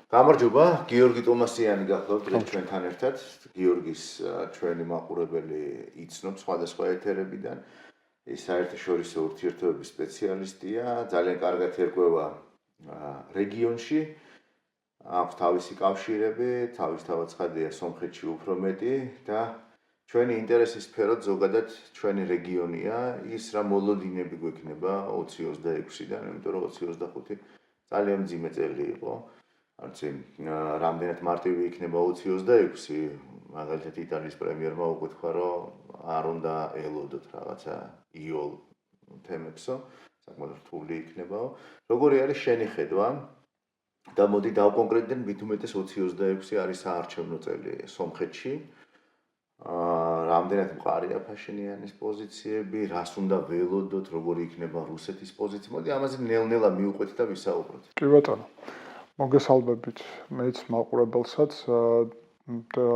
გამარჯობა, გიორგი ტომასიანი გახლავთ ჩვენთან ერთად. გიორგის ჩვენი მაყურებელი იცნობ სხვადასხვა ეთერებიდან. ის საერთაშორისო ურთიერთობების სპეციალისტია, ძალიან კარგად ერკვევა რეგიონში. აქვს თავისი კავშირები, თავისთავად ცხადია სომხეთში უფრო მეტი და ჩვენი ინტერესის სფეროც ზოგადად ჩვენი რეგიონია, ის რა მოლოდინები გვექნება 2026-დან, იმიტომ რომ 2025 ძალიან მძიმე წელი იყო. არც რამდენად მარტივი იქნება 2026, მაგალითად იტალიის პრემიერმა უკითხა, რომ არ უნდა ელოდოთ რაღაცა იოლ თემებსო, საკმაოდ რთული იქნებაო. როგორი არის შენი ხედვა? და მოდი დავკონკრეტდეთ, მით უმეტეს 2026 არის საარჩევნო წელი სომხეთში. რამდენად მყარია ფაშინიანის პოზიციები, რას უნდა ველოდოთ, როგორი იქნება რუსეთის პოზიცია. მოდი ამაზე ნელ-ნელა მივყვეთ და ვისაუბროთ. კი ბატონო. მოგესალმებით მეც მაყურებელსაც და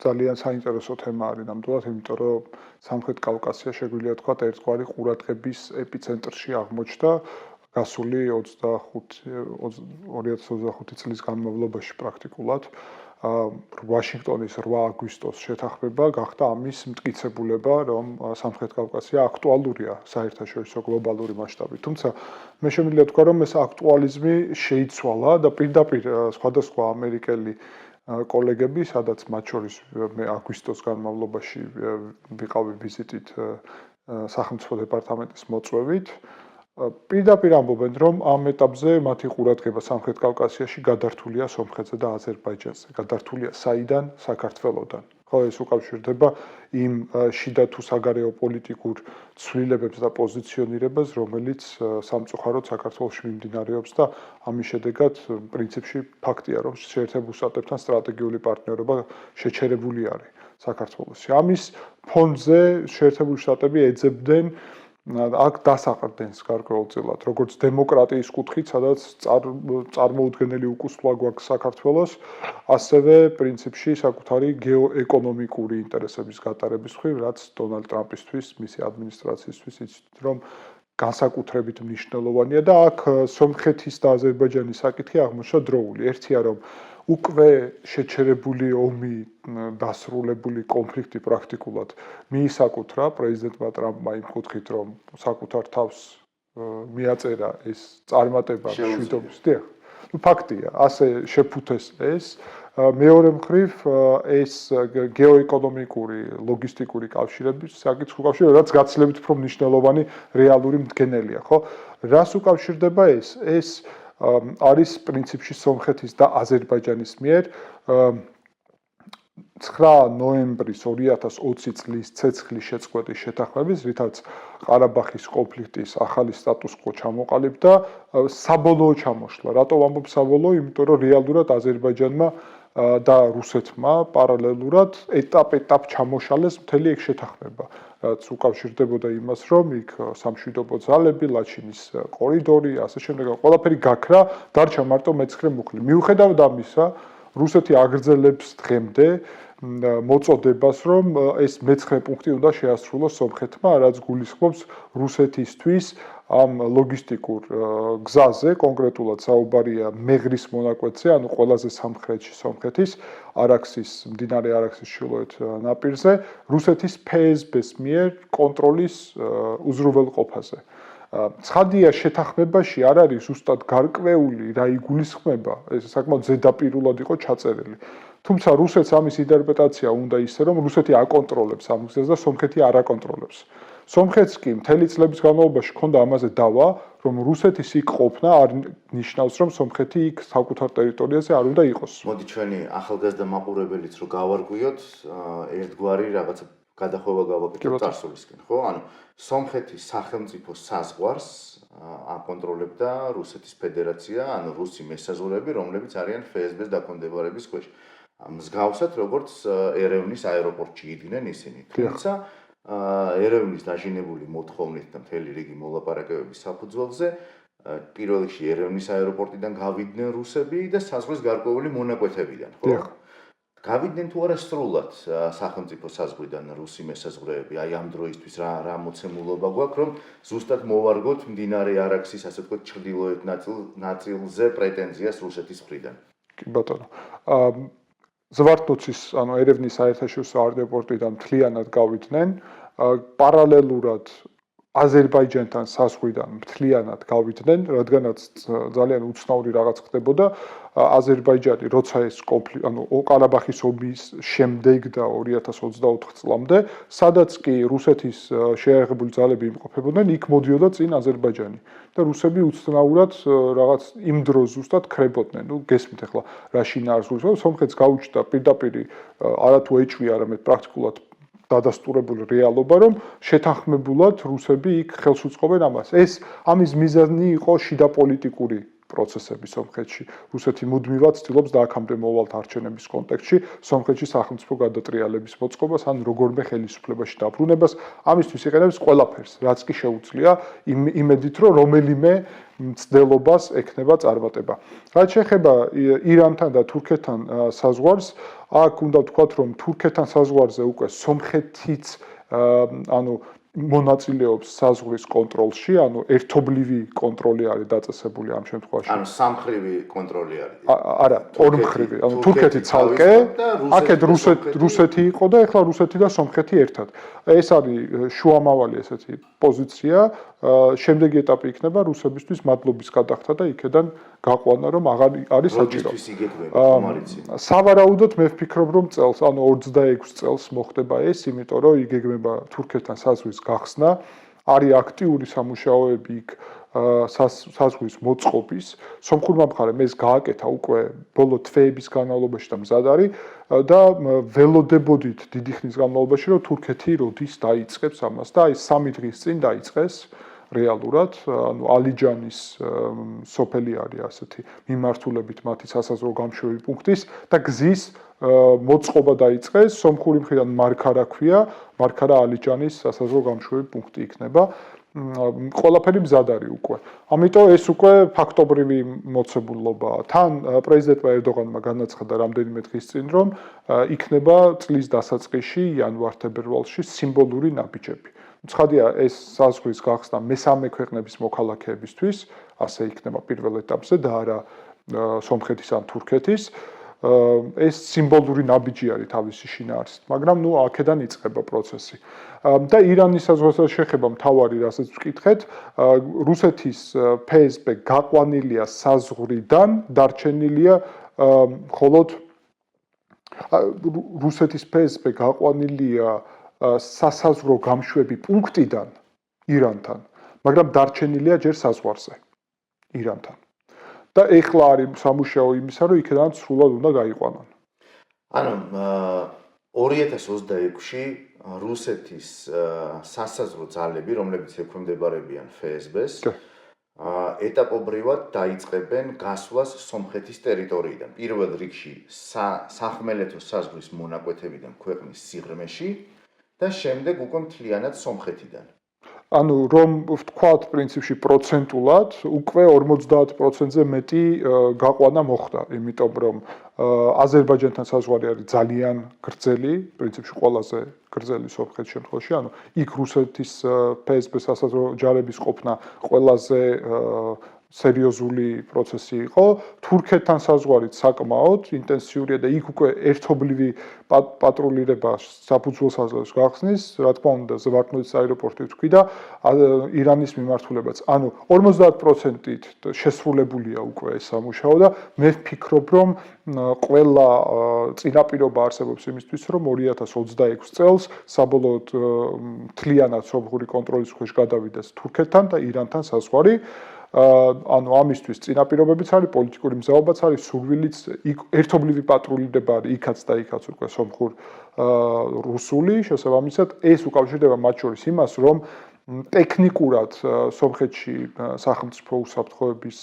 ძალიან საინტერესო თემა არის ნამდვილად, იმიტომ რომ სამხრეთ კავკასია შეგვიძლია თქვა ერთგვარი ყურადღების ეპიცენტრში აღმოჩნდა გასული 2025 წლის განმავლობაში პრაქტიკულად. ვაშინგტონის 8 აგვისტოს შეთანხმება გახდა ამის მტკიცებულება, რომ სამხრეთ კავკასია აქტუალურია საერთაშორისო გლობალური მასშტაბით. თუმცა მე შემიძლია ვთქვა, რომ ეს აქტუალიზმი შეიცვალა და პირდაპირ სხვადასხვა ამერიკელი კოლეგები, სადაც მათ შორის მე აგვისტოს განმავლობაში ვიყავი ვიზიტით სახელმწიფო დეპარტამენტის მოწვევით. პირდაპირ ამბობენ, რომ ამ ეტაპზე მათი ყურადღება სამხრეთ კავკასიაში გადართულია სომხეთზე და აზერბაიჯანზე. გადართულია საიდან? საქართველოდან. ხო, ეს უკავშირდება იმ შიდა თუ საგარეო პოლიტიკურ ცვლილებებს და პოზიციონირებას, რომელიც სამწუხაროდ საქართველოში მიმდინარეობს და ამის შედეგად პრინციპში ფაქტია, რომ შეერთებულ შტატებთან სტრატეგიული პარტნიორობა შეჩერებული არის საქართველოში. ამის ფონზე შეერთებული შტატები ეძებდნენ აქ დასაყრდენს გარკვეულწილად, როგორც დემოკრატიის კუთხით, სადაც წარმოუდგენელი უკუსვლა გვაქვს საქართველოს, ასევე პრინციპში საკუთარი გეოეკონომიკური ინტერესების გატარების მხრივ, რაც დონალდ ტრამპისთვის, მისი ადმინისტრაციისთვის იცით, რომ განსაკუთრებით მნიშვნელოვანია და აქ სომხეთის და აზერბაიჯანის საკითხი აღმოჩნდა დროული. ერთია, რომ უკვე შეჩერებული ომი, დასრულებული კონფლიქტი პრაქტიკულად მიისაკუთრა პრეზიდენტმა ტრამპმა იმ კუთხით, რომ საკუთარ თავს მიაწერა ეს წარმატება მშვიდობის. დიახ. ფაქტია, ასე შეფუთეს ეს. მეორე მხრივ ეს გეოეკონომიკური, ლოგისტიკური კავშირების საკითხი უკავშირდება, რაც გაცილებით უფრო მნიშვნელოვანი რეალური მდგენელია, ხო? რას უკავშირდება ეს? ეს არის პრინციპში სომხეთის და აზერბაიჯანის მიერ 9 ნოემბრის 2020 წლის ცეცხლის შეწყვეტის შეთანხმების, რითაც ყარაბაღის კონფლიქტის ახალი სტატუს-კვო ჩამოყალიბდა, საბოლოო ჩამოშლა. რატო ვამბობ საბოლოო? იმიტომ რომ რეალურად აზერბაიჯანმა და რუსეთმა პარალელურად ეტაპ-ეტაპ ჩამოშალეს მთელი ეგ შეთანხმება. რაც უკავშირდებოდა იმას, რომ იქ სამშვიდობო ძალები, ლაჩინის კორიდორი, ასე შემდეგ, ყველაფერი გაქრა, დარჩა მარტო მე-9 მუხლი. მიუხედავად ამისა, რუსეთი აგრძელებს დღემდე მოწოდებას, რომ ეს მე-9 პუნქტი უნდა შეასრულოს სომხეთმა, რაც გულისხმობს რუსეთისთვის ამ ლოგისტიკურ გზაზე, კონკრეტულად საუბარია მეღრის მონაკვეთზე, ანუ ყველაზე სამხრეთში სომხეთის, მდინარე არაქსის ჩრდილოეთ ნაპირზე, რუსეთის FSB-ს მიერ კონტროლის უზრუნველყოფაზე. ცხადია, შეთანხმებაში არ არის ზუსტად გარკვეული რა იგულისხმება, ეს საკმაოდ ზედაპირულად იყო ჩაწერილი. თუმცა რუსეთს ამის ინტერპრეტაცია უნდა ისე, რომ რუსეთი აკონტროლებს ამ გზას და სომხეთი არ აკონტროლებს. სომხეთს კი მთელი წლების განმავლობაში ჰქონდა ამაზე დავა, რომ რუსეთის იქ ყოფნა არ ნიშნავს, რომ სომხეთი იქ საკუთარ ტერიტორიაზე არ უნდა იყოს. მოდი ჩვენი ახალგაზრდა მაყურებელიც რო გავარკვიოთ, ერთგვარი რაღაცა გადახვევა გავაკეთოთ წარსულისკენ, ხო? ანუ სომხეთის სახელმწიფო საზღვარს აკონტროლებდა რუსეთის ფედერაცია, ანუ რუსი მესაზღვრეები, რომლებიც არიან FSB-ს დაქვემდებარების ქვეშ. მსგავსად, როგორც ერევნის აეროპორტში იდგნენ ისინი. თუმცა ერევნის დაჟინებული მოთხოვნით და მთელი რიგი მოლაპარაკებების საფუძველზე პირველ რიგში ერევნის აეროპორტიდან გავიდნენ რუსები და საზღვრის გარკვეული მონაკვეთებიდან, ხო? გავიდნენ თუ არა სრულად სახელმწიფო საზღვრიდან რუსი მესაზღვრეები, აი ამ დროისთვის რა მოცემულობა გვაქვს, რომ ზუსტად მოვარგოთ მდინარე არაქსის, ასე ვთქვათ, ჩრდილოეთ ნაწილზე პრეტენზიას რუსეთის მხრიდან. კი ბატონო. ზვართნოცის, ანუ ერევნის საერთაშორისო აეროპორტიდან მთლიანად გავიდნენ, პარალელურად აზერბაიჯანთან საზღვიდან მთლიანად გავიდნენ, რადგანაც ძალიან უცნაური რაღაც ხდებოდა. აზერბაიჯანი, როცა ეს ყარაბაღის ომის შემდეგ და 2024 წლამდე, სადაც კი რუსეთის შეიარაღებული ძალები იმყოფებოდნენ, იქ მოდიოდა წინ აზერბაიჯანი. და რუსები უცნაურად რაღაც იმ დროს ზუსტად ქრებოდნენ. ნუ გესმით ახლა რა შინაარსს, სომხეთს გაუჩნდა პირდაპირ არათუ ეჭვი, არამედ პრაქტიკულად დადასტურებული რეალობა, რომ შეთანხმებულად რუსები იქ ხელს უწყობენ ამას. ამის მიზანი იყო შიდა პოლიტიკური პროცესები სომხეთში. რუსეთი მუდმივად ცდილობს დააქამდე მოვალთ არჩევნების კონტექსტში სომხეთში სახელმწიფო გადატრიალების მოწყობას ან როგორმე ხელისუფლებაში დაბრუნებას. ამისთვის იყენებს ყველაფერს, რაც კი შეუძლია, იმედით, რომ რომელიმე მცდელობას ექნება წარმატება. რაც შეეხება ირანთან და თურქეთთან საზღვარს, აქ უნდა ვთქვათ, რომ თურქეთთან საზღვარზე უკვე სომხეთიც მონაწილეობს საზღვრის კონტროლში, ანუ ერთობლივი კონტროლი არის დაწესებული ამ შემთხვევაში. ანუ სამმხრივი კონტროლი არის. არა, ორმხრივი. ანუ თურქეთი ცალკე, აქეთ რუსეთი იყო და ეხლა რუსეთი და სომხეთი ერთად. ეს არის შუამავალი ესეთი პოზიცია. შემდეგი ეტაპი იქნება რუსებისთვის მადლობის გადახდა და იქედან გაყვანა, რომ აღარ არის საჭირო. სავარაუდოდ მე ვფიქრობ, რომ წელს, ანუ 26 წელს მოხდება ეს, იმიტომ რომ იგეგმება თურქეთთან საზღვრის გახსნა, არის აქტიური სამუშაოები იქ საზღვრის მოწყობის. სომხურმა მხარემ ეს გააკეთა უკვე ბოლო თვეების განმავლობაში და მზად არის და ველოდებოდით დიდი ხნის განმავლობაში, რომ თურქეთი როდის დაიწყებს ამას და აი 3 დღის წინ დაიწყეს რეალურად, ანუ ალიჯანის სოფელი არის ასეთი მიმართულებით მათი სასაზღვრო გამშვები პუნქტის და გზის მოწყობა დაიწყეს, სომხური მხრიდან მარქარა ქვია, მარქარა ალიჯანის სასაზღვრო გამშვები პუნქტი იქნება. ყველაფერი მზად არის უკვე. ამიტომ ეს უკვე ფაქტობრივი მოცემულობაა. თან პრეზიდენტმა ერდოღანმა განაცხადა რამდენიმე დღის წინ, რომ იქნება წლის დასაწყისში, იანვარ-თებერვალში სიმბოლური ნაბიჯები. ცხადია, ეს საზღვრის გახსნა მესამე ქვეყნების მოქალაქეებისთვის, ასე იქნება პირველ ეტაპზე და არა სომხეთის ან თურქეთის. ეს სიმბოლური ნაბიჯი არის თავისი შინაარსით, მაგრამ ნუ აქედან იწყება პროცესი. და ირანის საზღვართან შეხება მთავარი, რასაც ვკითხეთ, რუსეთის ფსბ გაყვანილია საზღვრიდან, დარჩენილია მხოლოდ რუსეთის ფსბ გაყვანილია სასაზღვრო გამშვები პუნქტიდან ირანთან, მაგრამ დარჩენილია ჯერ საზღვარზე ირანთან. და ეხლა არის სამუშაო იმისა, რომ იქედან სრულად უნდა გაიყვანონ. ანუ 2026-ში რუსეთის სასაზღვრო ძალები, რომლებიც ექვემდებარებიან ფსბ-ს, ეტაპობრივად დაიწყებენ გასვლას სომხეთის ტერიტორიიდან. პირველ რიგში სახმელეთო საზღვრის მონაკვეთებიდან ქვეყნის სიღრმეში და შემდეგ უკვე მთლიანად სომხეთიდან. ანუ რომ ვთქვათ პრინციპში პროცენტულად უკვე 50%-ზე მეტი გაყვანა მოხდა, იმიტომ რომ აზერბაიჯანთან საზღვარი არის ძალიან გრძელი, პრინციპში ყველაზე გრძელი სომხეთის შემთხვევაში, ანუ იქ რუსეთის ფსბ სასაზღვრო ჯარების ყოფნა ყველაზე სერიოზული პროცესი იყო. თურქეთთან საზღვარით საკმაოდ ინტენსიურია და იქ უკვე ერთობლივი პატრულირება საფუძველ საზღვარს გახსნის, რა თქმა უნდა, ზვართნოცის აეროპორტი ვთქვი და ირანის მიმართულებაც. ანუ 50%-ით შესრულებულია უკვე ეს სამუშაო და მე ვფიქრობ, რომ ყველა წინაპირობა არსებობს იმისთვის, რომ 2026 წელს საბოლოოდ მთლიანად სომხური კონტროლის ქვეშ გადავიდეს თურქეთთან და ირანთან საზღვარი. ანუ ამისთვის წინაპირობებიც არის, პოლიტიკური მზაობაც არის, სურვილიც, ერთობლივი პატრულირება არის იქაც და იქაც უკვე სომხურ რუსული, შესაბამისად ეს უკავშირდება მათ შორის იმას, რომ ტექნიკურად სომხეთში სახელმწიფო უსაფრთხოების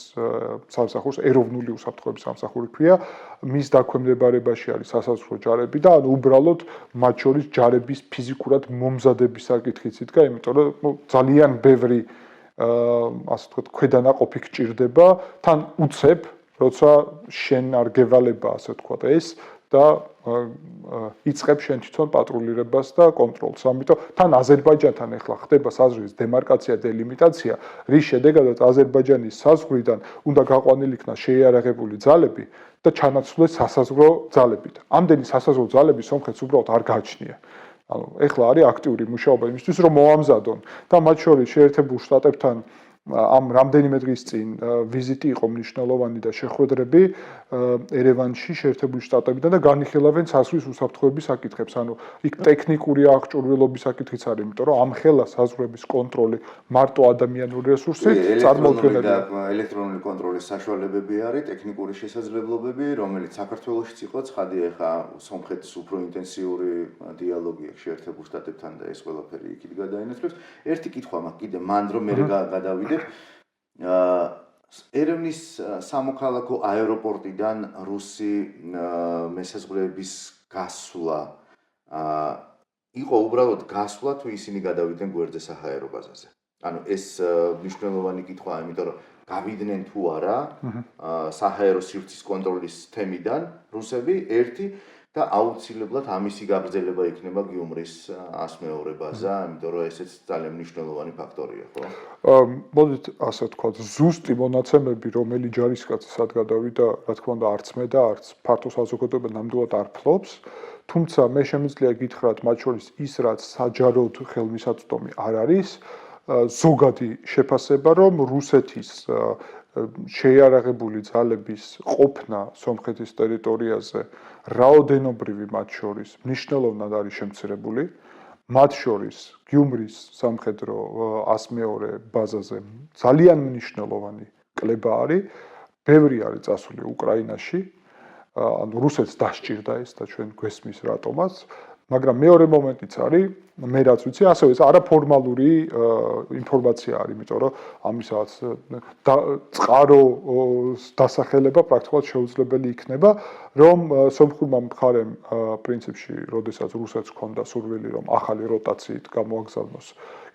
სამსახურს, ეროვნული უსაფრთხოების სამსახური ქვია, მის დაქვემდებარებაში არის სასაზღვრო ჯარები და ანუ უბრალოდ მათ შორის ჯარების ფიზიკურად მომზადების საკითხიც იდგა, იმიტომ რომ ძალიან ბევრი ასე ვთქვათ, ქვედანაყოფი გჭირდება, თან უცებ, როცა შენ არ გევალება, ასე ვთქვათ, ეს და იწყებს შენ თვითონ პატრულირებას და კონტროლს. ამიტომ თან აზერბაიჯანთან ახლა ხდება საზღვრის დემარკაცია, დელიმიტაცია, რის შედეგადაც აზერბაიჯანის საზღვრიდან უნდა გაყვანილი იქნას შეიარაღებული ძალები და ჩანაცვლეს სასაზღვრო ძალებით. ამდენი სასაზღვრო ძალები სომხეთს უბრალოდ არ გააჩნია. ანუ ეხლა არის აქტიური მუშაობა იმისთვის, რომ მოამზადონ და მათ შორის შეერთებულ შტატებთან ამ რამდენიმე დღის წინ ვიზიტი იყო მნიშვნელოვანი და შეხვედრები ერევანში შეერთებული შტატებიდან და განიხილავენ საზღვრის უსაფრთხოების საკითხებს. ანუ იქ ტექნიკური აღჭურვილობის საკითხიც არის, იმიტომ რომ ამ ხელა საზღვრების კონტროლი მარტო ადამიანური რესურსით წარმოუდგენელია. ელექტრონული კონტროლის საშუალებები არის, ტექნიკური შესაძლებლობები, რომელიც საქართველოშიც იყო ცხადია, ხა სომხეთის უფრო ინტენსიური დიალოგი აქვს შეერთებულ შტატებთან და ეს ყველაფერი იქით გადაინაცვლებს. ერთი კითხვა მაქვს კიდე მანდ რომ მე გადავიდე ერევნის სამოქალაქო აეროპორტიდან რუსი მესაზღვრეების გასვლა იყო უბრალოდ გასვლა თუ ისინი გადავიდნენ გვერდზე საჰაერო ბაზაზე. ანუ ეს მნიშვნელოვანი კითხვაა, იმიტომ რომ გავიდნენ თუ არა საჰაერო სივრცის კონტროლის თემიდან რუსები ერთი და აუცილებლად ამისი გაგრძელება იქნება გიუმრის 100-მეორე ბაზა, იმიტომ რომ ესეც ძალიან მნიშვნელოვანი ფაქტორია, ხო? მოდით ასე ვთქვათ, ზუსტი მონაცემები, რომელი ჯარისკაცი სად გადავიდა, რა თქმა უნდა, არც მე და არც ფართო საზოგადოება ნამდვილად არ ფლობს, თუმცა მე შემიძლია გითხრათ, მათ შორის ის, რაც საჯაროდ ხელმისაწვდომი არ არის, ზოგადი შეფასება, რომ რუსეთის შეიარაღებული ძალების ყოფნა სომხეთის ტერიტორიაზე რაოდენობრივი მათ შორის მნიშვნელოვნად არის შემცირებული. მათ შორის გიუმრის სამხედრო 100-მეორე ბაზაზე ძალიან მნიშვნელოვანი კლება არის. ბევრი არის წასული უკრაინაში. ანუ რუსეთს დასჭირდა ეს და ჩვენ გვესმის რატომაც. მაგრამ მეორე მომენტიც არის, მე რაც ვიცი, ასევე ეს არაფორმალური ინფორმაცია არის, იმიტომ რომ ამისაც წყარო დასახელება პრაქტიკულად შეუძლებელი იქნება, რომ სომხურმა მხარემ პრინციპში, როდესაც რუსეთს ჰქონდა სურვილი, რომ ახალი როტაციით გამოაგზავნოს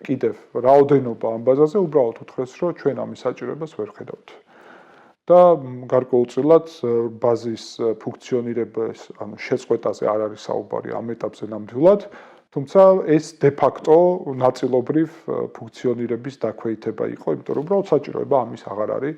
კიდევ რაოდენობა ამ ბაზაზე, უბრალოდ უთხრეს, რომ ჩვენ ამის საჭიროებას ვერ ხედავთ. და გარკვეულწილად ბაზის ფუნქციონირებას, ანუ შეწყვეტაზე არ არის საუბარი ამ ეტაპზე ნამდვილად, თუმცა ეს de facto ნაწილობრივ ფუნქციონირების დაქვეითება იყო, იმიტომ რომ უბრალოდ საჭიროება ამის აღარ არის.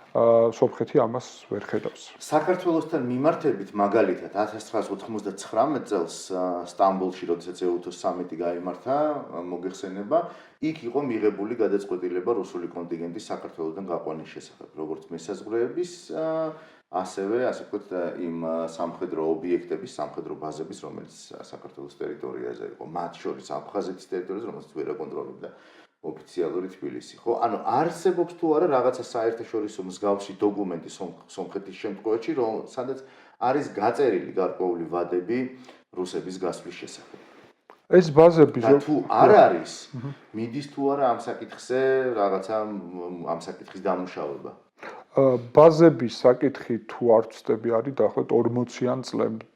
სომხეთი ამას ვერ ხედავს. საქართველოსთან მიმართებით მაგალითად 1999 წელს სტამბოლში, როდესაც ეუთოს სამიტი გაიმართა, მოგეხსენება, იქ იყო მიღებული გადაწყვეტილება რუსული კონტინგენტის საქართველოსთან გაყვანის შესახებ, როგორც მესაზღვრეების, ასევე, ასე ვთქვათ, იმ სამხედრო ობიექტების, სამხედრო ბაზების, რომელიც საქართველოს ტერიტორიაზე იყო, მათ შორის აფხაზეთის ტერიტორიაზე, რომელსაც ვერ აკონტროლებდა ოფიციალური თბილისი, ხო? ანუ არსებობს თუ არა რაღაცა საერთაშორისო მსგავსი დოკუმენტი სომხეთის შემთხვევაში, სადაც არის გაწერილი გარკვეული ვადები რუსების გასვლის შესახებ. ეს ბაზები და თუ არ არის, მიდის თუ არა ამ საკითხზე რაღაცა ამ საკითხის დამუშავება. ბაზების საკითხი თუ არ ვწდები არის დაახლოებით 40-იან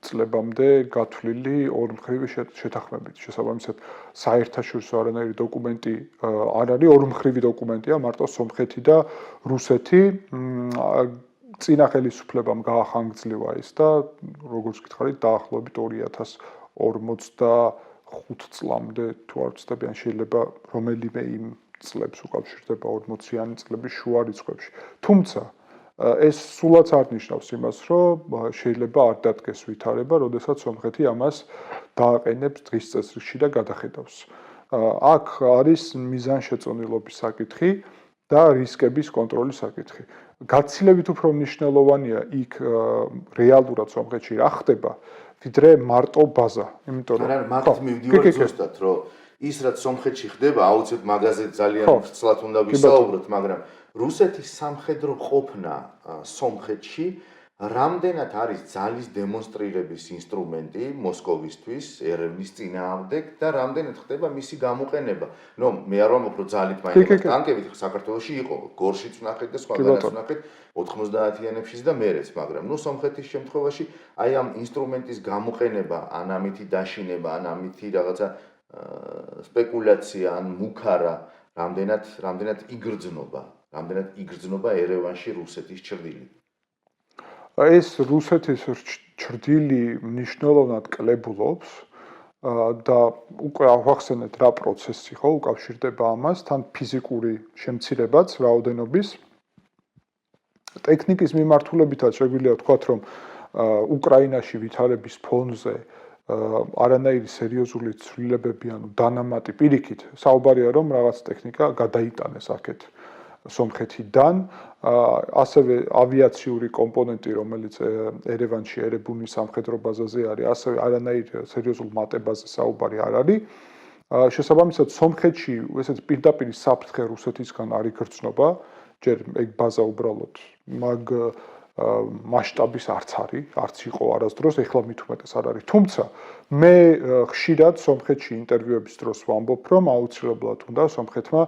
წლებამდე გათვლილი ორმხრივი შეთანხმებით. შესაბამისად, საერთაშორისო არანაირი დოკუმენტი არ არის, ორმხრივი დოკუმენტია, მარტო სომხეთი და რუსეთი წინა ხელისუფლებამ გაახანგძლევა ეს და როგორც გითხარით, დაახლოებით 2045 წლამდე თუ არ ვწდები, ან შეიძლება რომელიმე იმ წლებს უკავშირდება 40-იანი წლების შუა რიცხვებში. თუმცა ეს სულაც არ ნიშნავს იმას, რომ შეიძლება არ დადგეს ვითარება, როდესაც სომხეთი ამას დააყენებს დღის წესრიგში და გადახედავს. აქ არის მიზანშეწონილობის საკითხი და რისკების კონტროლის საკითხი. გაცილებით უფრო მნიშვნელოვანია იქ რეალურად სომხეთში რა ხდება, ვიდრე მარტო ბაზა. იმიტომ რომ არა, მაგით მივდივარ ზუსტად, რომ ის რაც სომხეთში ხდება, აუცილებლად მაგაზე ძალიან ვრცლად უნდა ვისაუბროთ, მაგრამ რუსეთის სამხედრო ყოფნა სომხეთში რამდენად არის ძალის დემონსტრირების ინსტრუმენტი მოსკოვისთვის, ერევნის წინააღმდეგ და რამდენად ხდება მისი გამოყენება. ნუ მე არ ვამბობ, რომ ძალით მაინც ტანკებით საქართველოში იყო, გორშიც ვნახეთ და სხვაგანაც ვნახეთ 90-იანებშიც და მერეც, მაგრამ ნუ სომხეთის შემთხვევაში აი ამ ინსტრუმენტის გამოყენება, ან ამითი დაშინება, ან ამითი რაღაცა სპეკულაცია, ან მუქარა, რამდენად იგრძნობა ერევანში რუსეთის ჭრილი. ეს რუსეთის ჩრდილი მნიშვნელოვნად კლებულობს და უკვე ავახსენეთ რა პროცესი ხო უკავშირდება ამას, თან ფიზიკური შემცირებაც რაოდენობის ტექნიკის მიმართულებითაც შეგვიძლია ვთქვათ, რომ უკრაინაში ვითარების ფონზე არანაირი სერიოზული ცვლილებები, ანუ დანამატი პირიქით, საუბარია რომ რაღაც ტექნიკა გადაიტანეს აქეთ სომხეთიდან, ასევე ავიაციური კომპონენტი, რომელიც ერევანში ერებუნის სამხედრო ბაზაზე არის, ასევე არანაირ სერიოზულ მატებაზე საუბარი არ არის. შესაბამისად, სომხეთში ესეც პირდაპირ საფრთხე რუსეთისგან არ იგრძნობა, ჯერ ეგ ბაზა უბრალოდ მაგ მასშტაბის არც არის, არც იყო არასდროს, ეხლა მით უმეტეს არ არის. თუმცა მე ხშირად სომხეთში ინტერვიუების დროს ვამბობ, რომ აუცილებლად უნდა სომხეთმა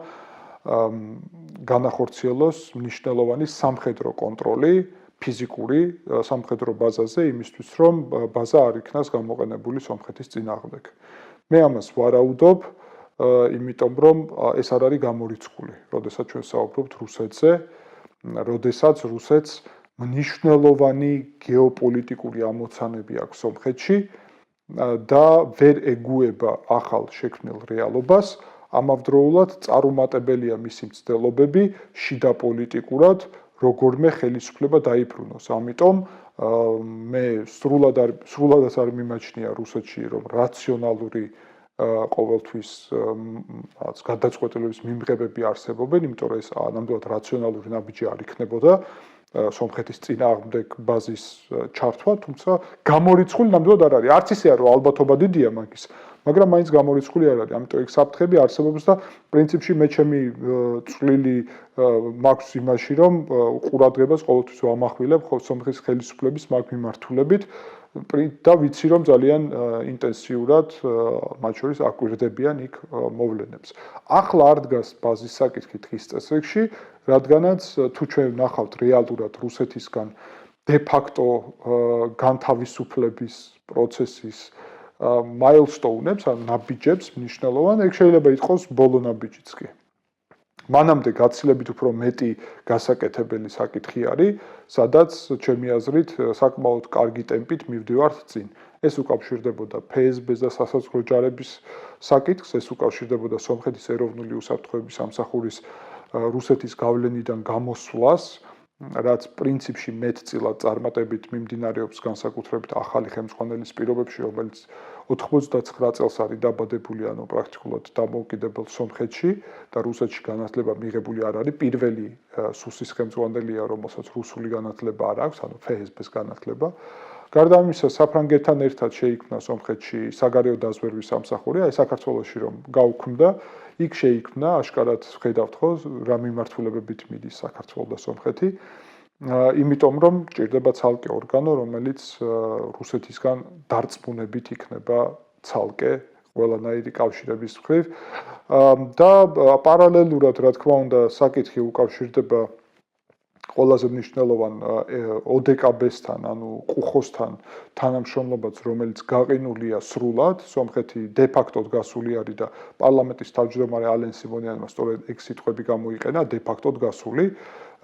განახორციელოს მნიშვნელოვანი სამხედრო კონტროლი, ფიზიკური სამხედრო ბაზაზე, იმისთვის რომ ბაზა არ იქნას გამოყენებული სომხეთის წინააღმდეგ. მე ამას ვარაუდობ, იმიტომ რომ ეს არ არის გამორიცხული, როდესაც ჩვენ საუბრობთ რუსეთზე, როდესაც რუსეთს მნიშვნელოვანი გეოპოლიტიკური ამოცანები აქვს სომხეთში და ვერ ეგუება ახალ შექმნილ რეალობას, ამავდროულად წარუმატებელია მისი მცდელობები შიდა პოლიტიკურად როგორმე ხელისუფლება დაიბრუნოს. ამიტომ მე სრულადაც არ მიმაჩნია რუსეთში რომ რაციონალური ყოველთვის რაღაც გადაწყვეტილების მიმღებები არსებობენ, იმიტომ რომ ეს ნამდვილად რაციონალური ნაბიჯი არ იქნებოდა სომხეთის წინააღმდეგ ბაზის ჩართვა, თუმცა გამორიცხული ნამდვილად არ არის. არც ისეა რომ ალბათობა დიდია მაგის, მაგრამ მაინც გამორიცხული არ არის. ამიტომ ეგ საფრთხები არსებობს და პრინციპში მე ჩემი წვლილი მაქვს იმაში, რომ ყურადღებას ყოველთვის ვამახვილებ სომხეთის ხელისუფლების მაგ მიმართულებით და ვიცი რომ ძალიან ინტენსიურად მათ შორის აკვირდებიან იქ მოვლენებს. ახლა არ დგას ბაზის საკითხი დღის წესრიგში, რადგანაც თუ ჩვენ ვნახავთ რეალურად რუსეთისგან de facto განთავისუფლების პროცესის milestone-ებს, ან ნაბიჯებს მნიშვნელოვან, ეგ შეიძლება იყოს ბოლო ნაბიჯიც კი. მანამდე გაცილებით უფრო მეტი გასაკეთებელი საკითხი არის, სადაც ჩემი აზრით საკმაოდ კარგი ტემპით მივდივართ წინ. ეს უკავშირდებოდა FSB-ს და სასაზღვრო ჯარების საკითხს, ეს უკავშირდებოდა სომხეთის ეროვნული უსაფრთხოების სამსახურის რუსეთის გავლენიდან გამოსვლას, რაც პრინციპში მეტწილად წარმატებით მიმდინარეობს განსაკუთრებით ახალი ხელმძღვანელის პირობებში, რომელიც 99 წელს არის დაბადებული, ანუ პრაქტიკულად დამოუკიდებელ სომხეთში და რუსეთში განათლება მიღებული არ არის. პირველი სუსის ხელმძღვანელია, რომელსაც რუსული განათლება არ აქვს, ანუ FSB-ს განათლება. გარდა ამისა, საფრანგეთთან ერთად შეიქმნა სომხეთში საგარეო დაზვერვის სამსახური, აი საქართველოში რომ გაუქმდა, იქ შეიქმნა, აშკარად ხედავთ ხო, რა მიმართულებებით მიდის საქართველო და სომხეთი. იმიტომ რომ ჭირდება ცალკე ორგანო, რომელიც რუსეთისგან დარწმუნებით იქნება ცალკე ყველანაირი კავშირების მხრივ და პარალელურად, რა თქმა უნდა, საკითხი უკავშირდება ყველაზე მნიშვნელოვან ODKB-სთან, ანუ ყუხოსთან თანამშრომლობაც, რომელიც გაყინულია სრულად, სომხეთი de facto გასული არის და პარლამენტის თავმჯდომარე ალენ სიმონიანმა სწორედ ეგ სიტყვები გამოიყენა, de facto გასული.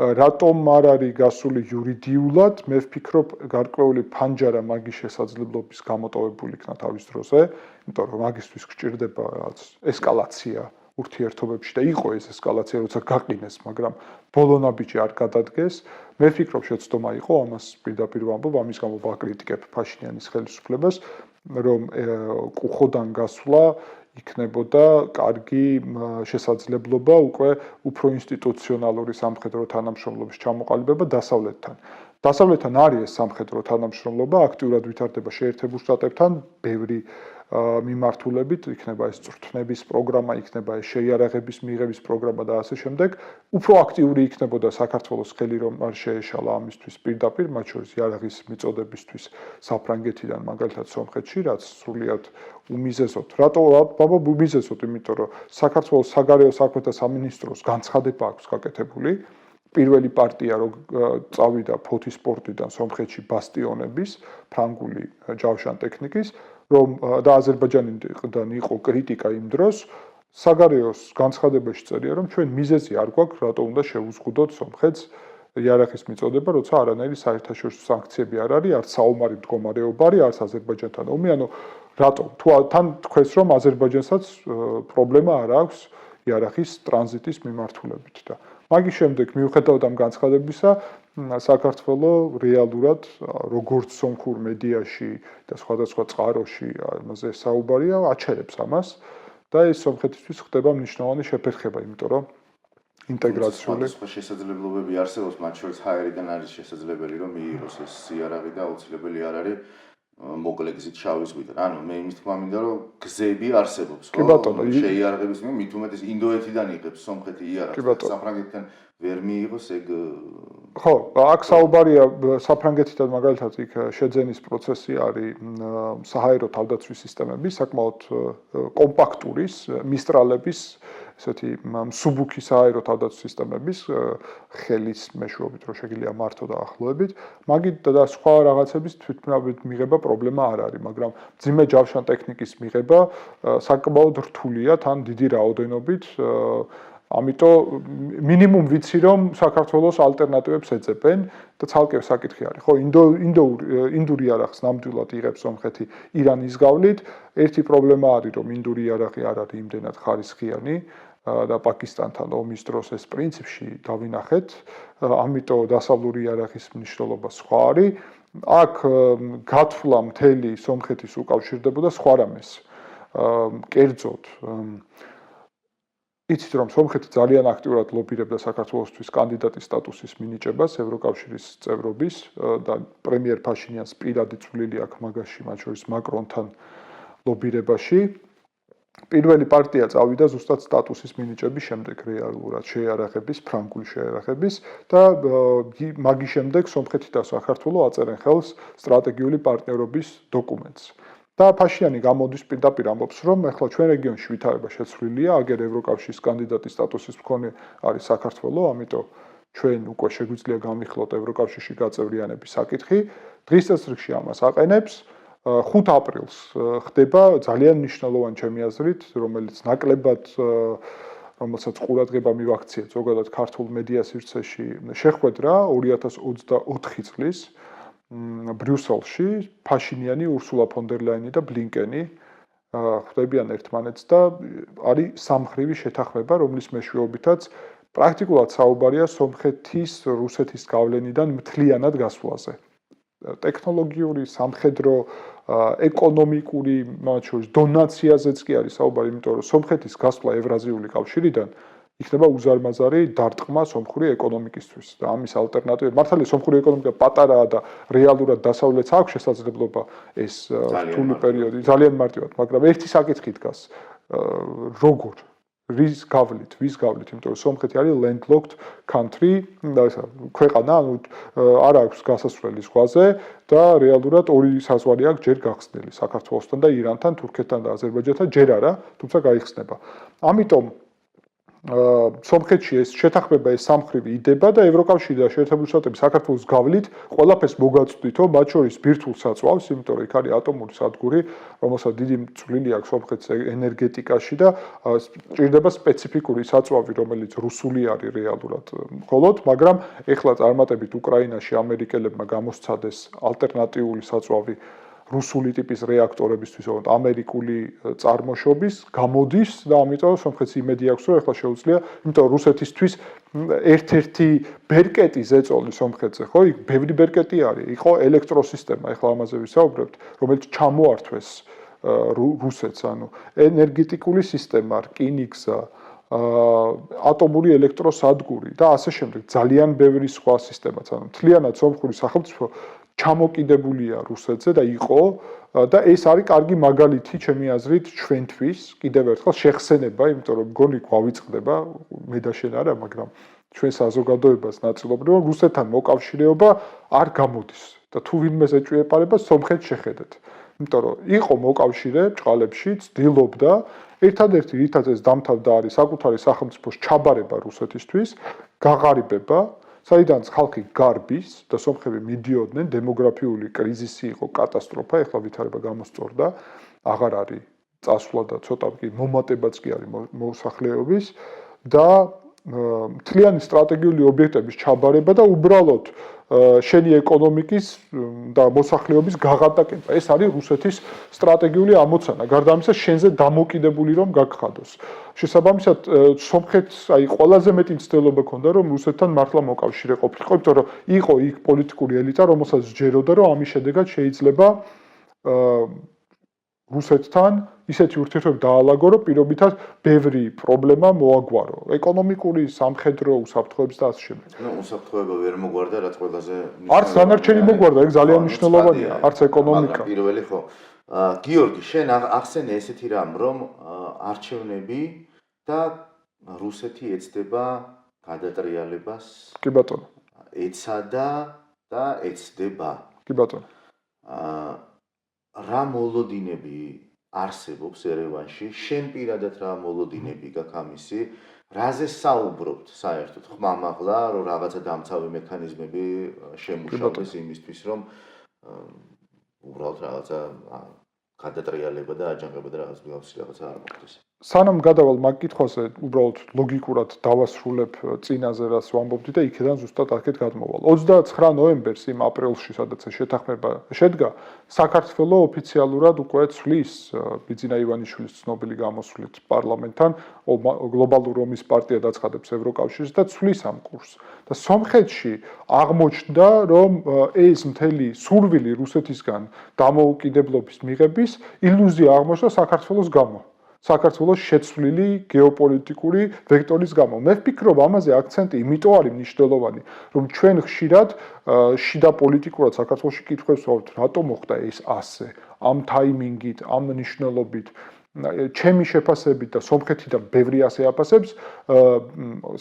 რატომ არ არის გასული იურიდიულად, მე ვფიქრობ, გარკვეული ფანჯარა მაგის შესაძლებლობის გამოტოვებული იქნა თავის დროზე, იმიტომ რომ მაგისთვის გჭირდება რაღაც ესკალაცია ურთიერთობებში და იყო ეს ესკალაცია, როცა გაყინეს, მაგრამ ბოლო ნაბიჯი არ გადადგეს. მე ვფიქრობ, შეცდომა იყო, ამას პირდაპირ ვამბობ, ამის გამო ვაკრიტიკებ ფაშინიანის ხელისუფლებას, რომ ყუხოდან გასვლა იქნებოდა კარგი შესაძლებლობა უკვე უფრო ინსტიტუციონალური სამხედრო თანამშრომლობის ჩამოყალიბება დასავლეთთან. დასავლეთთან არის ეს სამხედრო თანამშრომლობა, აქტიურად ვითარდება შეერთებულ შტატებთან, ბევრი მიმართულებით, იქნება ეს წვრთნების პროგრამა, იქნება ეს შეიარაღების მიღების პროგრამა და ასე შემდეგ. უფრო აქტიური იქნებოდა საქართველოს ხელი, რომ არ შეეშალა ამისთვის პირდაპირ, მათ შორის იარაღის მიწოდებისთვის საფრანგეთიდან, მაგალითად სომხეთში, რაც სრულიად უმიზესოდ. რატო ვამბობ უმიზესოდ, იმიტომ რომ საქართველოს საგარეო საქმეთა სამინისტროს განცხადება აქვს გაკეთებული. პირველი პარტია რო წავიდა ფოთის პორტიდან სომხეთში ბასტიონების, ფრანგული ჯავშან ტექნიკის, რომ და აზერბაიჯანიდან იყო კრიტიკა იმ დროს, საგარეოს განცხადებაში წერია, რომ ჩვენ მიზეზი არ გვაქვს, რატო უნდა შევუზღუდოთ სომხეთს იარაღის მიწოდება, როცა არანაირი საერთაშორისო სანქციები არ არის, არც საომარი მდგომარეობა არის, არც აზერბაიჯანთან ომი, ანუ რატომ? თუ თან თქვენს რომ აზერბაიჯანსაც პრობლემა არ აქვს იარაღის ტრანზიტის მიმართულებით და მაგის შემდეგ მიუხედავად ამ განცხადებისა საქართველოს რეალურად როგორც სომხურ მედიაში და სხვადასხვა წყაროში ამაზე საუბარია, აჩერებს ამას და ეს სომხეთისთვის ხდება მნიშვნელოვანი შეფერხება, იმიტომ რომ ინტეგრაციული შესაძლებლობები არსებობს, მათ შორის ჰაერიდან არის შესაძლებელი რომ მიიღოს ეს იარაღი და აუცილებელი არ არის მოკლე გზით შავი ზღვიდან. ანუ მე იმის თქმა მინდა რომ გზები არსებობს, კი ბატონო, შეიარაღების მით უმეტეს ინდოეთიდან იღებს სომხეთი იარაღს, საფრანგეთიდან ვერ მიიღოს ეგ ხო, აქ საუბარია საფრანგეთიდან მაგალითად იქ შეძენის პროცესი არის საჰაერო თავდაცვის სისტემები, საკმაოდ კომპაქტურის, მისტრალების, ესეთი მსუბუქი საჰაერო თავდაცვის სისტემების ხელის მეშვეობით რო შეგიძლია მართო და ახლოებით, მაგით და სხვა რაღაცების თვითმფრინავით მიღება პრობლემა არ არის, მაგრამ მძიმე ჯავშან ტექნიკის მიღება საკმაოდ რთულია, თან დიდი რაოდენობით ამიტომ მინიმუმ ვიცი რომ საქართველოს ალტერნატივებს ეძებენ და ცალკე საკითხი არის. ხო, ინდური იარაღს ნამდვილად იღებს სომხეთი ირანის გავლით. ერთი პრობლემა არის რომ ინდური იარაღი არ არის იმდენად ხარისხიანი და პაკისტანთან ომის დროს ეს პრინციპში დავინახეთ. ამიტომ დასავლური იარაღის მნიშვნელობა სხვა არის. აქ გათვლა მთელი სომხეთის უკავშირდებოდა სხვა რამეს. კერძოდ იცით რომ სომხეთი ძალიან აქტიურად ლობირებდა საქართველოსთვის კანდიდატის სტატუსის მინიჭებას ევროკავშირის წევრობის და პრემიერ ფაშინიანს პირადი წვლილი აქვს მაგაში, მათ შორის მაკრონთან ლობირებაში. პირველი პარტია წავიდა ზუსტად სტატუსის მინიჭების შემდეგ რეალურად შეიარაღების, ფრანგული შეიარაღების და მაგის შემდეგ სომხეთი და საქართველო აწერენ ხელს სტრატეგიული პარტნიორობის დოკუმენტს. და ფაშიანი გამოდის პირდაპირ ამბობს, რომ ახლა ჩვენ რეგიონში ვითარება შეცვლილია, აგერ ევროკავშირის კანდიდატის სტატუსის მქონე არის საქართველო, ამიტომ ჩვენ უკვე შეგვიძლია გამიხლოთ ევროკავშირში გაწევრიანების საკითხი. დღის წესრიგში ამას აყენებს. 5 აპრილს ხდება ძალიან მნიშვნელოვანი ჩემი აზრით, რომელიც ნაკლებად რომელსაც ყურადღება მივაქციეთ ზოგადად ქართულ მედია სივრცეში შეხვედრა 2024 წლის ბრიუსელში ფაშინიანი, ურსულა ფონ დერ ლაინი და ბლინკენი ხვდებიან ერთმანეთს და არის სამხრივი შეთანხმება, რომლის მეშვეობითაც პრაქტიკულად საუბარია სომხეთის რუსეთის გავლენიდან მთლიანად გასვლაზე. ტექნოლოგიური, სამხედრო, ეკონომიკური, მათ შორის დონაციაზეც კი არის საუბარი, იმიტომ რომ სომხეთის გასვლა ევრაზიული კავშირიდან იქნება უზარმაზარი დარტყმა სომხური ეკონომიკისთვის და ამის ალტერნატივები. მართალია სომხური ეკონომიკა პატარაა და რეალურად დასავლეთს აქვს შესაძლებლობა ეს რთული პერიოდი ძალიან მარტივად, მაგრამ ერთი საკითხი დგას. როგორ ვის გავლით, იმიტომ რომ სომხეთი არის landlocked country, და ესა ქვეყანა, ანუ არ აქვს გასასვლელი ზღვაზე და რეალურად ორი საზღვარი აქვს ჯერ გახსნილი საქართველოსთან და ირანთან, თურქეთთან და აზერბაიჯანთან ჯერ არა, თუმცა გაიხსნება. ამიტომ სომხეთში ეს შეთანხმება ეს სამხრივი იდება და ევროკავშირი და შეერთებული შტატები საქართველოს გავლით ყველაფერს მოგაწვდითო, მათ შორის ბირთვულ საწვავს, იმიტომ რომ იქ არის ატომური სადგური, რომელსაც დიდი წვლილი აქვს სომხეთის ენერგეტიკაში და ჭირდება სპეციფიკური საწვავი, რომელიც რუსული არის რეალურად მხოლოდ, მაგრამ ეხლა წარმატებით უკრაინაში ამერიკელებმა გამოსცადეს ალტერნატიული საწვავი რუსული ტიპის რეაქტორებისთვის, ოღონდ ამერიკული წარმოშობის გამოდის და ამიტომ სომხეთს იმედი აქვს, რომ ახლა შეუძლია, იმიტომ რომ რუსეთისთვის ერთ-ერთი ბერკეტი ზეწოლი სომხეთზე, ხო, იქ ბევრი ბერკეტი არის, იყო ელექტროსისტემა, ახლა ამაზე ვისაუბრებთ, რომელიც ჩამოართვეს რუსეთს, ანუ ენერგეტიკული სისტემა, რკინიგზა, ატომური ელექტროსადგური და ასე შემდეგ, ძალიან ბევრი სხვა სისტემაც, ანუ მთლიანად სომხური სახელმწიფო ჩამოკიდებულია რუსეთზე და იყო და ეს არის კარგი მაგალითი ჩემი აზრით ჩვენთვის კიდევ ერთხელ შეხსენება, იმიტომ რომ მგონი გვავიწყდება მე და შენ არა, მაგრამ ჩვენ საზოგადოებას ნაწილობრივ რუსეთთან მოკავშირეობა არ გამოდის და თუ ვინმეს ეჭვიეპარება სომხეთს შეხედეთ. იმიტომ რომ იყო მოკავშირე ბჭყალებში, ცდილობდა ერთადერთი რითაც ეს დამთავრდა არის საკუთარი სახელმწიფოს ჩაბარება რუსეთისთვის, გაღარიბება საიდანაც ხალხი გარბის და სომხები მიდიოდნენ, დემოგრაფიული კრიზისი იყო, კატასტროფა, ეხლა ვითარება გამოსწორდა, აღარ არის წასვლა და ცოტა კი მომატებაც კი არის მოსახლეობის და მთლიანი სტრატეგიული ობიექტების ჩაბარება და უბრალოდ შენი ეკონომიკის და მოსახლეობის გაღატაკება. ეს არის რუსეთის სტრატეგიული ამოცანა. გარდა ამისა, შენზე დამოკიდებული რომ გაგხადოს. შესაბამისად, სომხეთს აი ყველაზე მეტი მცდელობა ჰქონდა, რომ რუსეთთან მართლა მოკავშირე ყოფილიყო, იმიტომ რომ იყო იქ პოლიტიკური ელიტა, რომელსაც ჯეროდა, რომ ამის შედეგად შეიძლება რუსეთთან ისეთი ურთიერთობები დაალაგო, რომ პირობითად ბევრი პრობლემა მოაგვარო. ეკონომიკური, სამხედრო უსაფრთხოების და ასე შემდეგ. ნუ უსაფრთხოება ვერ მოგვარდა, რაც ყველაზე არც დანარჩენი მოგვარდა, ეგ ძალიან მნიშვნელოვანია, არც ეკონომიკა. პირველი ხო. გიორგი, შენ ახსენე ესეთი რამ, რომ არჩევნები და რუსეთი ეცდება გადატრიალებას. კი ბატონო. ეცადა და ეცდება. კი ბატონო. რა მოლოდინები არსებობს ერევანში, შენ პირადად რა მოლოდინები გაქვს ამისი, რაზე საუბრობთ საერთოდ ხმამაღლა, რომ რაღაცა დამცავი მექანიზმები შემუშავდეს იმისთვის, რომ უბრალოდ რაღაცა გადატრიალება და აჯანყება და რაღაცა არ მოხდეს. სანამ გადავალ მაგ კითხვაზე, უბრალოდ ლოგიკურად დავასრულებ წინაზე, რაც ვამბობდი და იქიდან ზუსტად აქეთ გადმოვალ. 29 ნოემბერს იმ აპრილში, სადაც შეთანხმება შედგა, საქართველო ოფიციალურად უკვე ცვლის ბიძინა ივანიშვილის ცნობილი გამოსვლით პარლამენტთან, გლობალურ ომის პარტია დაცხადებს ევროკავშირს და ცვლის ამ კურსს. და სომხეთში აღმოჩნდა, რომ ეს მთელი სურვილი რუსეთისგან დამოუკიდებლობის მიღების ილუზია აღმოჩნდა საქართველოს გამო. საქართველოს შეცვლილი გეოპოლიტიკური ვექტორის გამო. მე ვფიქრობ, ამაზე აქცენტი იმიტომ არის მნიშვნელოვანი, რომ ჩვენ ხშირად შიდა პოლიტიკურად საქართველოში კითხვებს ვაუთ, რატომ მოხდა ეს ასე, ამ ტაიმინგით, ამ მნიშვნელობით. ჩემი შეფასებით და სომხეთიდან ბევრი ასე აფასებს,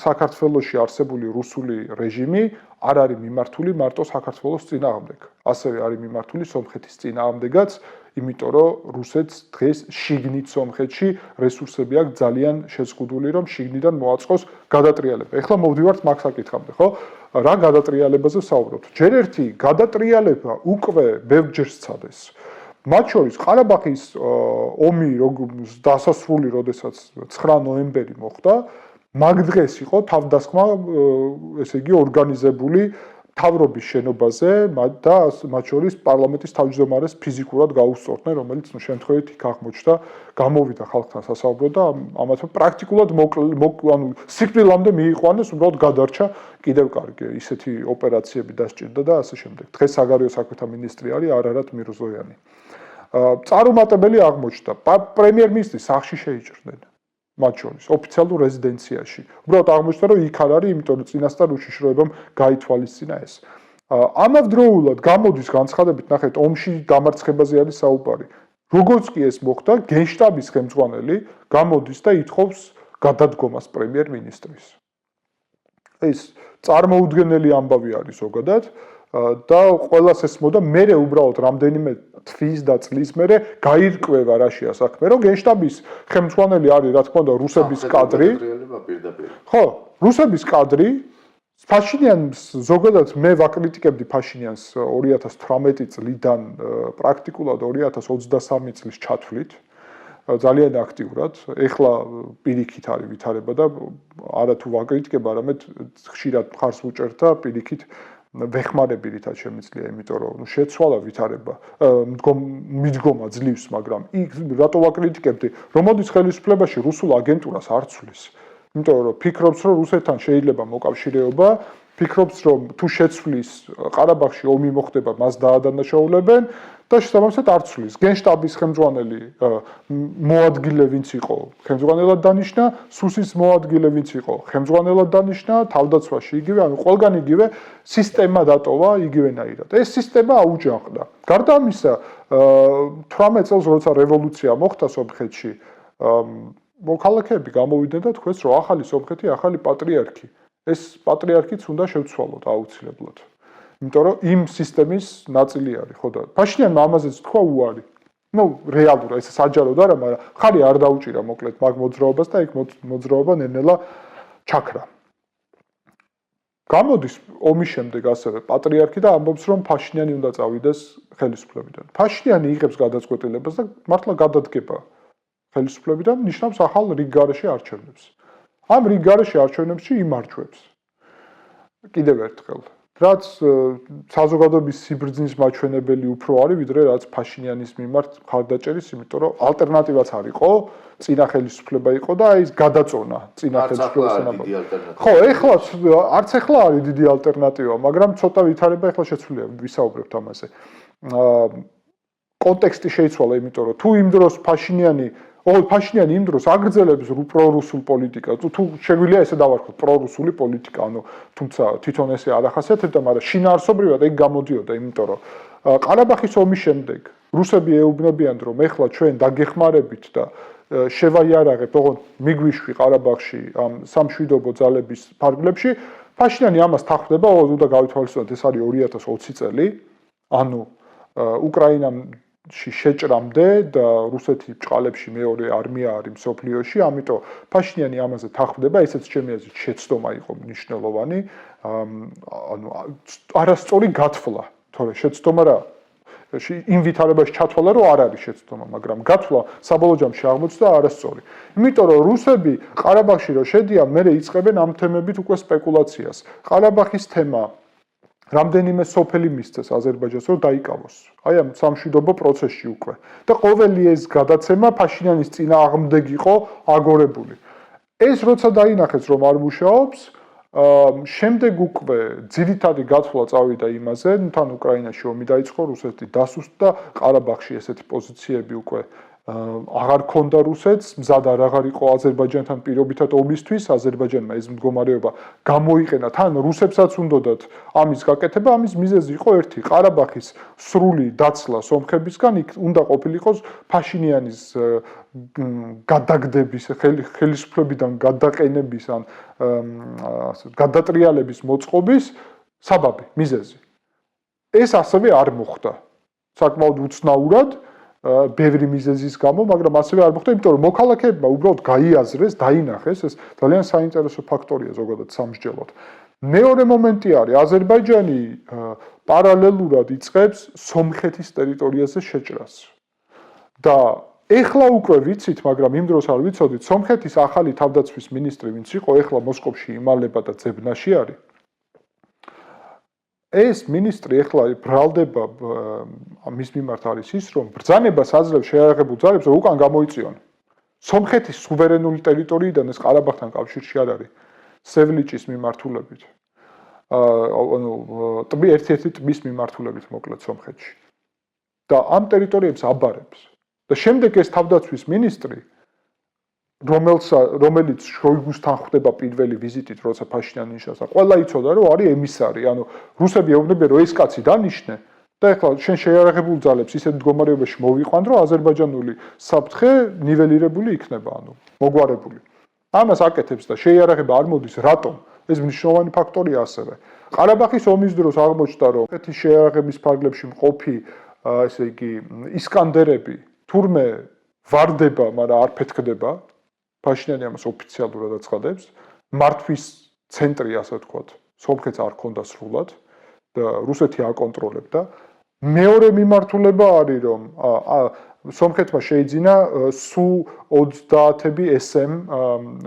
საქართველოში არსებული რუსული რეჟიმი არ არის მიმართული მარტო საქართველოს წინააღმდეგ. ასევე არის მიმართული სომხეთის წინააღმდეგაც, იმიტომ რომ რუსეთს დღეს შიგნით სომხეთში რესურსები აქვს ძალიან შეზღუდული, რომ შიგნიდან მოაწყოს გადატრიალება. ეხლა მოვდივართ მაგ საკითხამდე, ხო? რა გადატრიალებაზე ვსაუბრობთ? ჯერ ერთი გადატრიალება უკვე ბევრჯერ სცადეს. მათ შორის ყარაბაღის ომი დასასრული, როდესაც 9 ნოემბერი მოხდა, მაგ დღეს იყო თავდასხმა, ესე იგი, ორგანიზებული თავრობის შენობაზე და მათ შორის პარლამენტის თავმჯდომარეს ფიზიკურად გაუსწორდნენ, რომელიც შემთხვევით იქ აღმოჩნდა, გამოვიდა ხალხთან სასაუბროდ და ამათ პრაქტიკულად ანუ სიკვდილამდე მიიყვანეს, უბრალოდ გადარჩა კიდევ კარგი ისეთი ოპერაციები დასჭირდა და ასე შემდეგ. დღეს საგარეო საქმეთა მინისტრი არის არარატ მირზოიანი. წარუმატებელი აღმოჩნდა, პრემიერ-მინისტრის სახლში შეიჭრნენ. მათ შორის ოფიციალურ რეზიდენციაში. უბრალოდ აღმოჩნდა, რომ იქ არ არის, იმიტომ რომ წინასწარ უშიშროებამ გაითვალისწინა ეს. ამავდროულად გამოდის განცხადებით, ნახეთ, ომში დამარცხებაზე არის საუბარი. როგორც კი ეს მოხდა, გენშტაბის ხელმძღვანელი გამოდის და ითხოვს გადადგომას პრემიერ-მინისტრის. ეს წარმოუდგენელი ამბავი არის ზოგადად და ყველას ესმოდა, მერე უბრალოდ რამდენიმე თვის და წლის მერე გაირკვევა რაშია საქმე, რომ გენშტაბის ხელმძღვანელი არის, რა თქმა უნდა, რუსების კადრი. ხო, რუსების კადრი. ფაშინიანს ზოგადად მე ვაკრიტიკებდი ფაშინიანს 2018 წლიდან პრაქტიკულად 2023 წლის ჩათვლით. ძალიან აქტიურად. ეხლა პირიქით არის ვითარება და არა თუ ვაკრიტიკებ, არამედ ხშირად მხარს ვუჭერთ და პირიქით ვეხმარები რითაც შემიძლია, იმიტომ რომ შეცვალა ვითარება, მიდგომა ძლივს, მაგრამ იქ რატო ვაკრიტიკებდი, რომ მოდის ხელისუფლებაში რუსულ აგენტურას არ ცვლის. იმიტომ რომ ფიქრობს, რომ რუსეთთან შეიძლება მოკავშირეობა, ფიქრობს, რომ თუ შეცვლის ყარაბაღში ომი მოხდება, მას დაადანაშაულებენ და შესაბამისად არ ცვლის. გენშტაბის ხელმძღვანელი მოადგილე ვინც იყო, ხელმძღვანელად დანიშნა, სუსის მოადგილე ვინც იყო, ხელმძღვანელად დანიშნა, თავდაცვაში იგივე, ანუ ყველგან იგივე სისტემა დატოვა იგივენაირად. ეს სისტემა აუჯანყდა. გარდა ამისა, 18 წელს როცა რევოლუცია მოხდა სომხეთში, მოქალაქეები გამოვიდნენ და თქვეს, რომ ახალი სომხეთი, ახალი პატრიარქი. ეს პატრიარქიც უნდა შევცვალოთ აუცილებლად. იმიტომ რომ იმ სისტემის ნაწილი არის, ხო და ფაშინიანმა ამაზეც თქვა უარი. ნუ რეალურად ეს საჯაროდ არა, მაგრამ ხარი არ დაუჭირა მოკლედ მაგ მოძრაობას და იქ მოძრაობა ნელ-ნელა ჩაქრა. გამოდის ომის შემდეგ ასევე პატრიარქი და ამბობს, რომ ფაშინიანი უნდა წავიდეს ხელისუფლებიდან. ფაშინიანი იღებს გადაწყვეტილებას და მართლა გადადგება ხელისუფლებიდან, ნიშნავს ახალ რიგ გარეშე არჩევნებს. ამ რიგ გარეშე არჩევნებში იმარჯვებს. კიდევ ერთხელ რაც საზოგადოების სიბრძნის მაჩვენებელი უფრო არის, ვიდრე რაც ფაშინიანის მიმართ მხარდაჭერის, იმიტომ რომ ალტერნატივაც არისო, წინა ხელისუფლება იყო და აი ეს გადაწონა წინა ხელისუფლებასთან. ხო, ეხლა არც ეხლა არის დიდი ალტერნატივა, მაგრამ ცოტა ვითარება ეხლა შეცვლია, ვისაუბრებთ ამაზე. კონტექსტი შეიცვალა, იმიტომ რომ თუ იმ დროს ფაშინიანი იმ დროს აგრძელებს პრორუსულ პოლიტიკას, თუ შეგვიძლია ესე დავარქვათ, პრორუსული პოლიტიკა, ანუ თუმცა თვითონ ესე არ ახასიათებდა, მაგრამ შინაარსობრივად ეგ გამოდიოდა, იმიტომ რომ ყარაბაღის ომის შემდეგ რუსები ეუბნებიან, რომ ეხლა ჩვენ დაგეხმარებით და შევაიარაღებთ, ოღონდ მიგვიშვი ყარაბაღში ამ სამშვიდობო ძალების ფარგლებში, ფაშინიანი ამას თანხმდება, უნდა გავითვალისწინოთ, ეს არის 2020 წელი, ანუ უკრაინაში შეჭრამდე და რუსეთი ბჭყალებში მეორე არმია არის მსოფლიოში, ამიტომ ფაშინიანი ამაზე თანხმდება, ესეც ჩემი აზრით შეცდომა იყო მნიშვნელოვანი, ანუ არასწორი გათვლა, თორე შეცდომა რა იმ ვითარებაში ჩათვალა, რომ არ არის შეცდომა, მაგრამ გათვლა საბოლოო ჯამში აღმოჩნდა არასწორი. იმიტომ რომ რუსები ყარაბაღში რო შედიან, მერე იწყებენ ამ თემებით უკვე სპეკულაციას. ყარაბაღის თემა რამდენიმე სოფელი მისცეს აზერბაიჯანს რომ დაიკავოს. აი ამ სამშვიდობო პროცესში უკვე. და ყოველი ეს გადაცემა ფაშინიანის წინააღმდეგ იყო აგორებული. ეს როცა დაინახეს რომ არ მუშაობს, შემდეგ უკვე ძირითადი გათვლა წავიდა იმაზე, თან უკრაინაში ომი დაიწყო, რუსეთი დასუსტდა, ყარაბაღში ესეთი პოზიციები უკვე აღარ ქონდა რუსეთს, მზად აღარ იყო აზერბაიჯანთან პირობითად ომისთვის, აზერბაიჯანმა ეს მდგომარეობა გამოიყენა, თან რუსებსაც უნდათ ამის გაკეთება, ამის მიზეზი იყო ერთი, ყარაბაღის სრული დაცლა სომხებისგან, იქ უნდა ყოფილიყოს ფაშინიანის გადაგდების, ხელისუფლებიდან გადაყენების ან გადატრიალების მოწყობის საბაბი, მიზეზი. ეს ასევე არ მოხდა. საკმაოდ უცნაურად ბევრი მიზეზის გამო, მაგრამ ასევე არ მოხდა, იმიტომ რომ მოქალაქეებმა უბრალოდ გაიაზრეს, დაინახეს, ეს ძალიან საინტერესო ფაქტორია ზოგადად სამსჯელოდ. მეორე მომენტი არის, აზერბაიჯანი პარალელურად იწყებს სომხეთის ტერიტორიაზე შეჭრას. და ეხლა უკვე ვიცით, მაგრამ იმ დროს არ ვიცოდით, სომხეთის ახალი თავდაცვის მინისტრი, ვინც იყო, ეხლა მოსკოვში იმალება და ძებნაში არის. ეს მინისტრი ეხლა ბრალდება მის მიმართ არის ის, რომ ბრძანებას აძლევს შეიარაღებულ ძალებს, რომ უკან გამოიწვიონ. სომხეთის სუვერენული ტერიტორიიდან ეს ყარაბაღთან კავშირში არ არის. სევლიჭის მიმართულებით. ანუ ერთ-ერთი ტბის მიმართულებით მოკლედ სომხეთში. და ამ ტერიტორიებს აბარებს. და შემდეგ ეს თავდაცვის მინისტრი რომელიც შოიგუსთან ხდება პირველი ვიზიტით, როცა ფაშინიანი ნიშნავს, ყველა იცოდა, რომ არის ემისარი, ანუ რუსები ეუბნებიან, რომ ეს კაცი დანიშნე და ეხლა შენ შეიარაღებულ ძალებს ისეთ მდგომარეობაში მოვიყვან, რომ აზერბაიჯანული საფრთხე ნიველირებული იქნება, ანუ მოგვარებული. ამას აკეთებს და შეიარაღება არ მოდის, რატომ? ეს მნიშვნელოვანი ფაქტორია ასევე. ყარაბაღის ომის დროს აღმოჩნდა, რომ ეს შეიარაღების ფარგლებში მყოფი, ესე იგი, ისკანდერები თურმე ვარდება, მაგრამ არ ფეთქდება. ფაშინიანი ამას ოფიციალურად აცხადებს. მართვის ცენტრი, ასე ვთქვათ, სომხეთს არ ქონდა სრულად და რუსეთი აკონტროლებდა. მეორე მიმართულება არის, რომ სომხეთმა შეიძინა Su-30 SM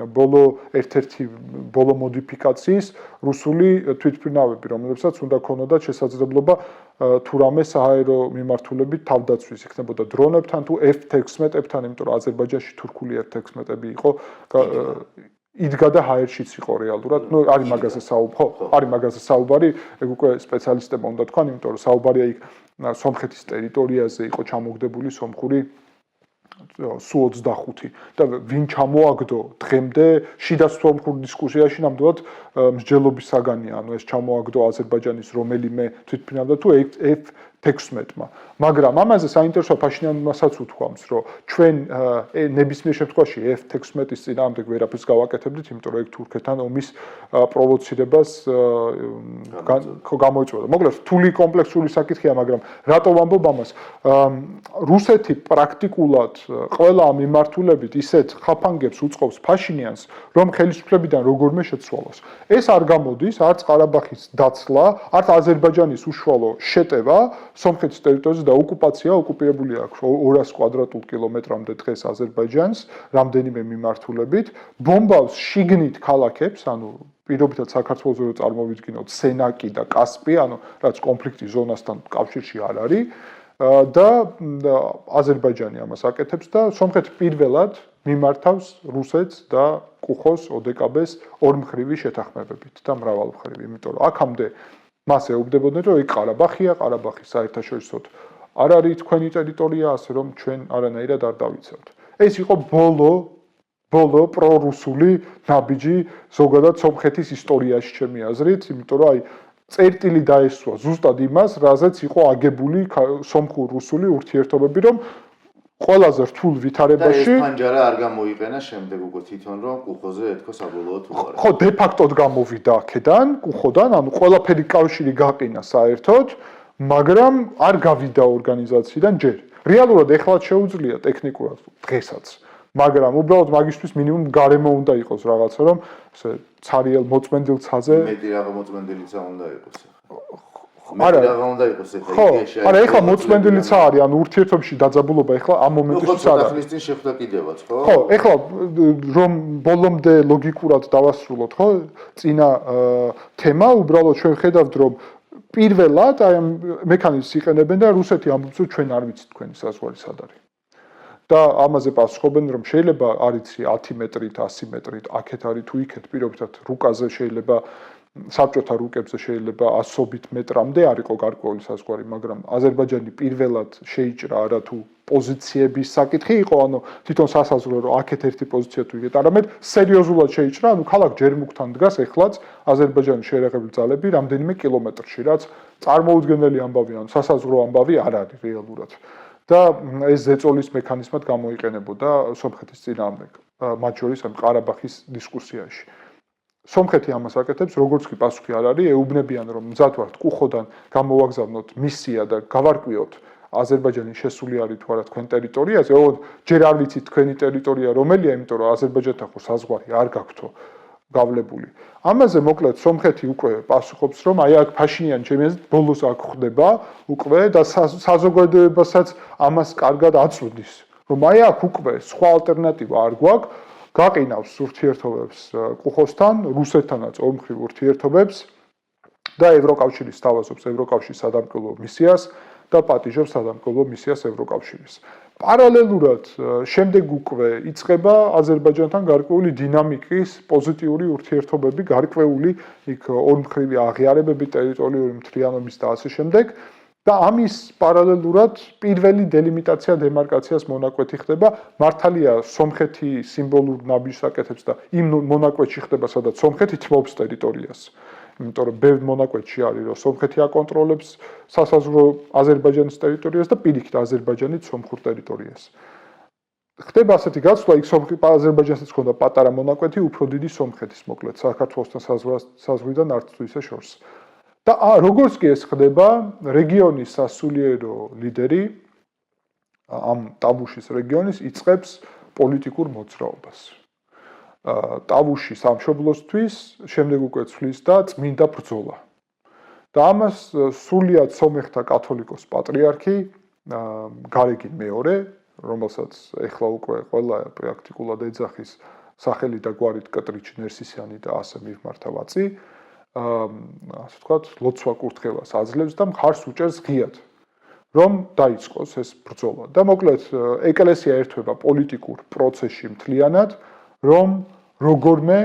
ბოლო ერთ-ერთი ბოლო მოდიფიკაციის რუსული თვითმფრინავები, რომლებსაც უნდა ქონოდათ შესაძლებლობა თუ რამე სააერო მიმართულებით თავდაცვის, იქნებოდა დრონებთან თუ F-16-ებთან, იმიტომ რომ აზერბაიჯანში თურქული F-16-ები იყო იდგა და ჰაერშიც იყო რეალურად. ნუ არის მაგაზე საუბარი, ეგ უკვე სპეციალისტებმა უნდა თქვან, იმიტომ რომ საუბარია იქ სომხეთის ტერიტორიაზე იყო ჩამოგდებული სომხური Su-25 და ვინ ჩამოაგდო დღემდე შიდა სომხურ დისკუსიაში ნამდვილად მსჯელობის საგანია, ანუ ეს ჩამოაგდო აზერბაიჯანის რომელიმე თვითმფრინავდა თუ F-16-მა. მაგრამ ამაზე საინტერესოა ფაშინიანმასაც უთქვამს, რომ ჩვენ ნებისმიერ შემთხვევაში F-16-ის წინააღმდეგ ვერაფერს გავაკეთებდით, იმიტომ რომ ეგ თურქეთთან ომის პროვოცირებას გამოიწვევდა. მოკლედ, რთული კომპლექსური საკითხია, მაგრამ რატო ვამბობ ამას? რუსეთი პრაქტიკულად ყველა ამ მიმართულებით ისეთ ხაფანგებს უწყობს ფაშინიანს, რომ ხელისუფლებიდან როგორმე შეცვალოს. ეს არ გამოდის არც ყარაბაღის დაცლა, არც აზერბაიჯანის უშუალო შეტევა, სომხეთის ტერიტორიაზე და ოკუპირებული აქვს 200 კვადრატულ კილომეტრამდე დღეს აზერბაიჯანს, რამდენიმე მიმართულებით, ბომბავს შიგნით ქალაქებს, ანუ პირობითად საქართველოს რო წარმოვიდგინოთ სენაკი და კასპი, ანუ რაც კონფლიქტის ზონასთან კავშირში არ არის და აზერბაიჯანი ამას აკეთებს და სომხეთი პირველად მიმართავს რუსეთს და კუხოს ოდეკაბეს ორმხრივი შეთანხმებებით და მრავალმხრივი, იმიტომ რომ აქამდე მას ეუბნებოდნენ რომ იქ ყარაბახია, ყარაბახი საერთაშორისოდ არ არის თქვენი ტერიტორია, ასე რომ ჩვენ არანაირად არ დავიცავთ. ეს იყო ბოლო პრორუსული ნაბიჯი ზოგადად სომხეთის ისტორიაში ჩემი აზრით, იმიტომ რომ აი წერტილი დაესვა ზუსტად იმას, რაზეც იყო აგებული სომხურ-რუსული ურთიერთობები, რომ ყველაზე რთულ ვითარებაში და ეს ფანჯარა არ გამოიყენა შემდეგ უკვე თვითონ რომ კუხოზე ეთქო საბოლოოდ უარი. ხო, დე ფაქტოდ გამოვიდა აქედან, კუხოდან, ანუ ყველაფერი კავშირი გაყინა საერთოდ, მაგრამ არ გავიდა ორგანიზაციიდან ჯერ. რეალურად ეხლა შეუძლია ტექნიკურად დღესაც, მაგრამ უბრალოდ მაგისთვის მინიმუმ გარემო უნდა იყოს რაღაცა, რომ ესე ცარიელ მოწმენდილ ცაზე მეტი რაღა მოწმენდილიცა უნდა იყოს. არა, რა უნდა იყოს ეხლა იდეაში. არა, ეხლა მოწმენდილიცა არის, ანუ ურთიერთობებში დაძაბულობა ეხლა ამ მომენტში არა. ხო, წინ შეხვდა კიდევაც, ხო? ხო, ეხლა რომ ბოლომდე ლოგიკურად დავასრულოთ, ხო? წინა თემა, უბრალოდ ჩვენ ხედავთ, რომ პირველად აი ამ მექანიზმს იყენებენ და რუსეთი ამბობს, რომ ჩვენ არ ვიცით თქვენი საზღვარი სად არის. და ამაზე პასუხობენ, რომ შეიძლება არიცი 10 მეტრით, 100 მეტრით, აქეთ არის თუ იქეთ, პირობითად რუკაზე შეიძლება საბჭოთა რუკებზე შეიძლება 100 მეტრამდე არ იყო გარკვეული საზღვარი, მაგრამ აზერბაიჯანი პირველად შეიჭრა არა თუ პოზიციების საკითხი იყო, ანუ თვითონ სასაზღვრო რომ აქეთ ერთი პოზიცია თუ იგეთ, არამედ სერიოზულად შეიჭრა, ანუ ქალაქ ჯერმუქთან დგას ეხლაც აზერბაიჯანის შეერაღებული ძალები რამდენიმე კილომეტრში, რაც წარმოუდგენელი ამბავია, ანუ სასაზღვრო ამბავი არ არის რეალურად. და ეს ზეწოლის მექანიზმად გამოიყენებოდა სომხეთის წინააღმდეგ, მათ შორის ამ ყარაბახის დისკუსიაში. სომხეთი ამას აკეთებს, როგორც კი პასუხი არ არის, ეუბნებიან, რომ მზად ვართ კუხოდან გამოვაგზავნოთ მისია და გავარკვიოთ აზერბაიჯანის შესული არის თუ არა თქვენ ტერიტორიაზე, ოღონდ ჯერ არ ვიცით თქვენი ტერიტორია რომელია, იმიტომ რომ აზერბაიჯანთან ხო საზღვარი არ გაქვთო გავლებული. ამაზე მოკლედ სომხეთი უკვე პასუხობს, რომ აი აქ ფაშინიანი ჩემი აზრით ბოლოს აქ ხდება უკვე და საზოგადოებასაც ამას კარგად აწვდის, რომ აი აქ უკვე სხვა ალტერნატივა არ გვაქვს, გაყინავს ურთიერთობებს კუხოსთან, რუსეთთანაც ორმხრივ ურთიერთობებს და ევროკავშირის თავაზობს ევროკავშირის სადამკვირვებლო მისიას და პატიჟობს სადამკვირვებლო მისიას ევროკავშირის. პარალელურად შემდეგ უკვე იწყება აზერბაიჯანთან გარკვეული დინამიკის პოზიტიური ურთიერთობები, გარკვეული იქ ორმხრივი აღიარებები, ტერიტორიული მთლიანობის და ასე შემდეგ. და ამის პარალელურად პირველი დელიმიტაცია დემარკაციას მონაკვეთი ხდება, მართალია სომხეთი სიმბოლურ ნაბიჯს აკეთებს და იმ მონაკვეთში ხდება, სადაც სომხეთი თმობს ტერიტორიას. იმიტომ რომ ბევრ მონაკვეთში არის, რომ სომხეთი აკონტროლებს სასაზღვრო აზერბაიჯანის ტერიტორიას და პირიქით აზერბაიჯანი სომხურ ტერიტორიას. ხდება ასეთი გაცვლა, იქ აზერბაიჯანსაც ჰქონდა პატარა მონაკვეთი, უფრო დიდი სომხეთის მოკლედ საქართველოსთან საზღვრიდან არც თუ ისე შორს. და როგორც კი ეს ხდება, რეგიონის სასულიერო ლიდერი ამ ტაბუშის რეგიონის იწყებს პოლიტიკურ მოძრაობას. ტაბუში სამშობლოსთვის შემდეგ უკვე ცვლის და წმინდა ბრძოლა. და ამას სრულიად სომეხთა კათოლიკოს პატრიარქი გარეგინ მეორე, რომელსაც ეხლა უკვე ყველა პრაქტიკულად ეძახის სახელი და გვარით კატრიჩ ნერსისიანი და ასე მივმართა ვაწი. ასე ვთქვათ, ლოცვა კურთხევას აძლევს და მხარს უჭერს ღიად, რომ დაიწყოს ეს ბრძოლა. და მოკლედ ეკლესია ერთვება პოლიტიკურ პროცესში მთლიანად, რომ როგორმე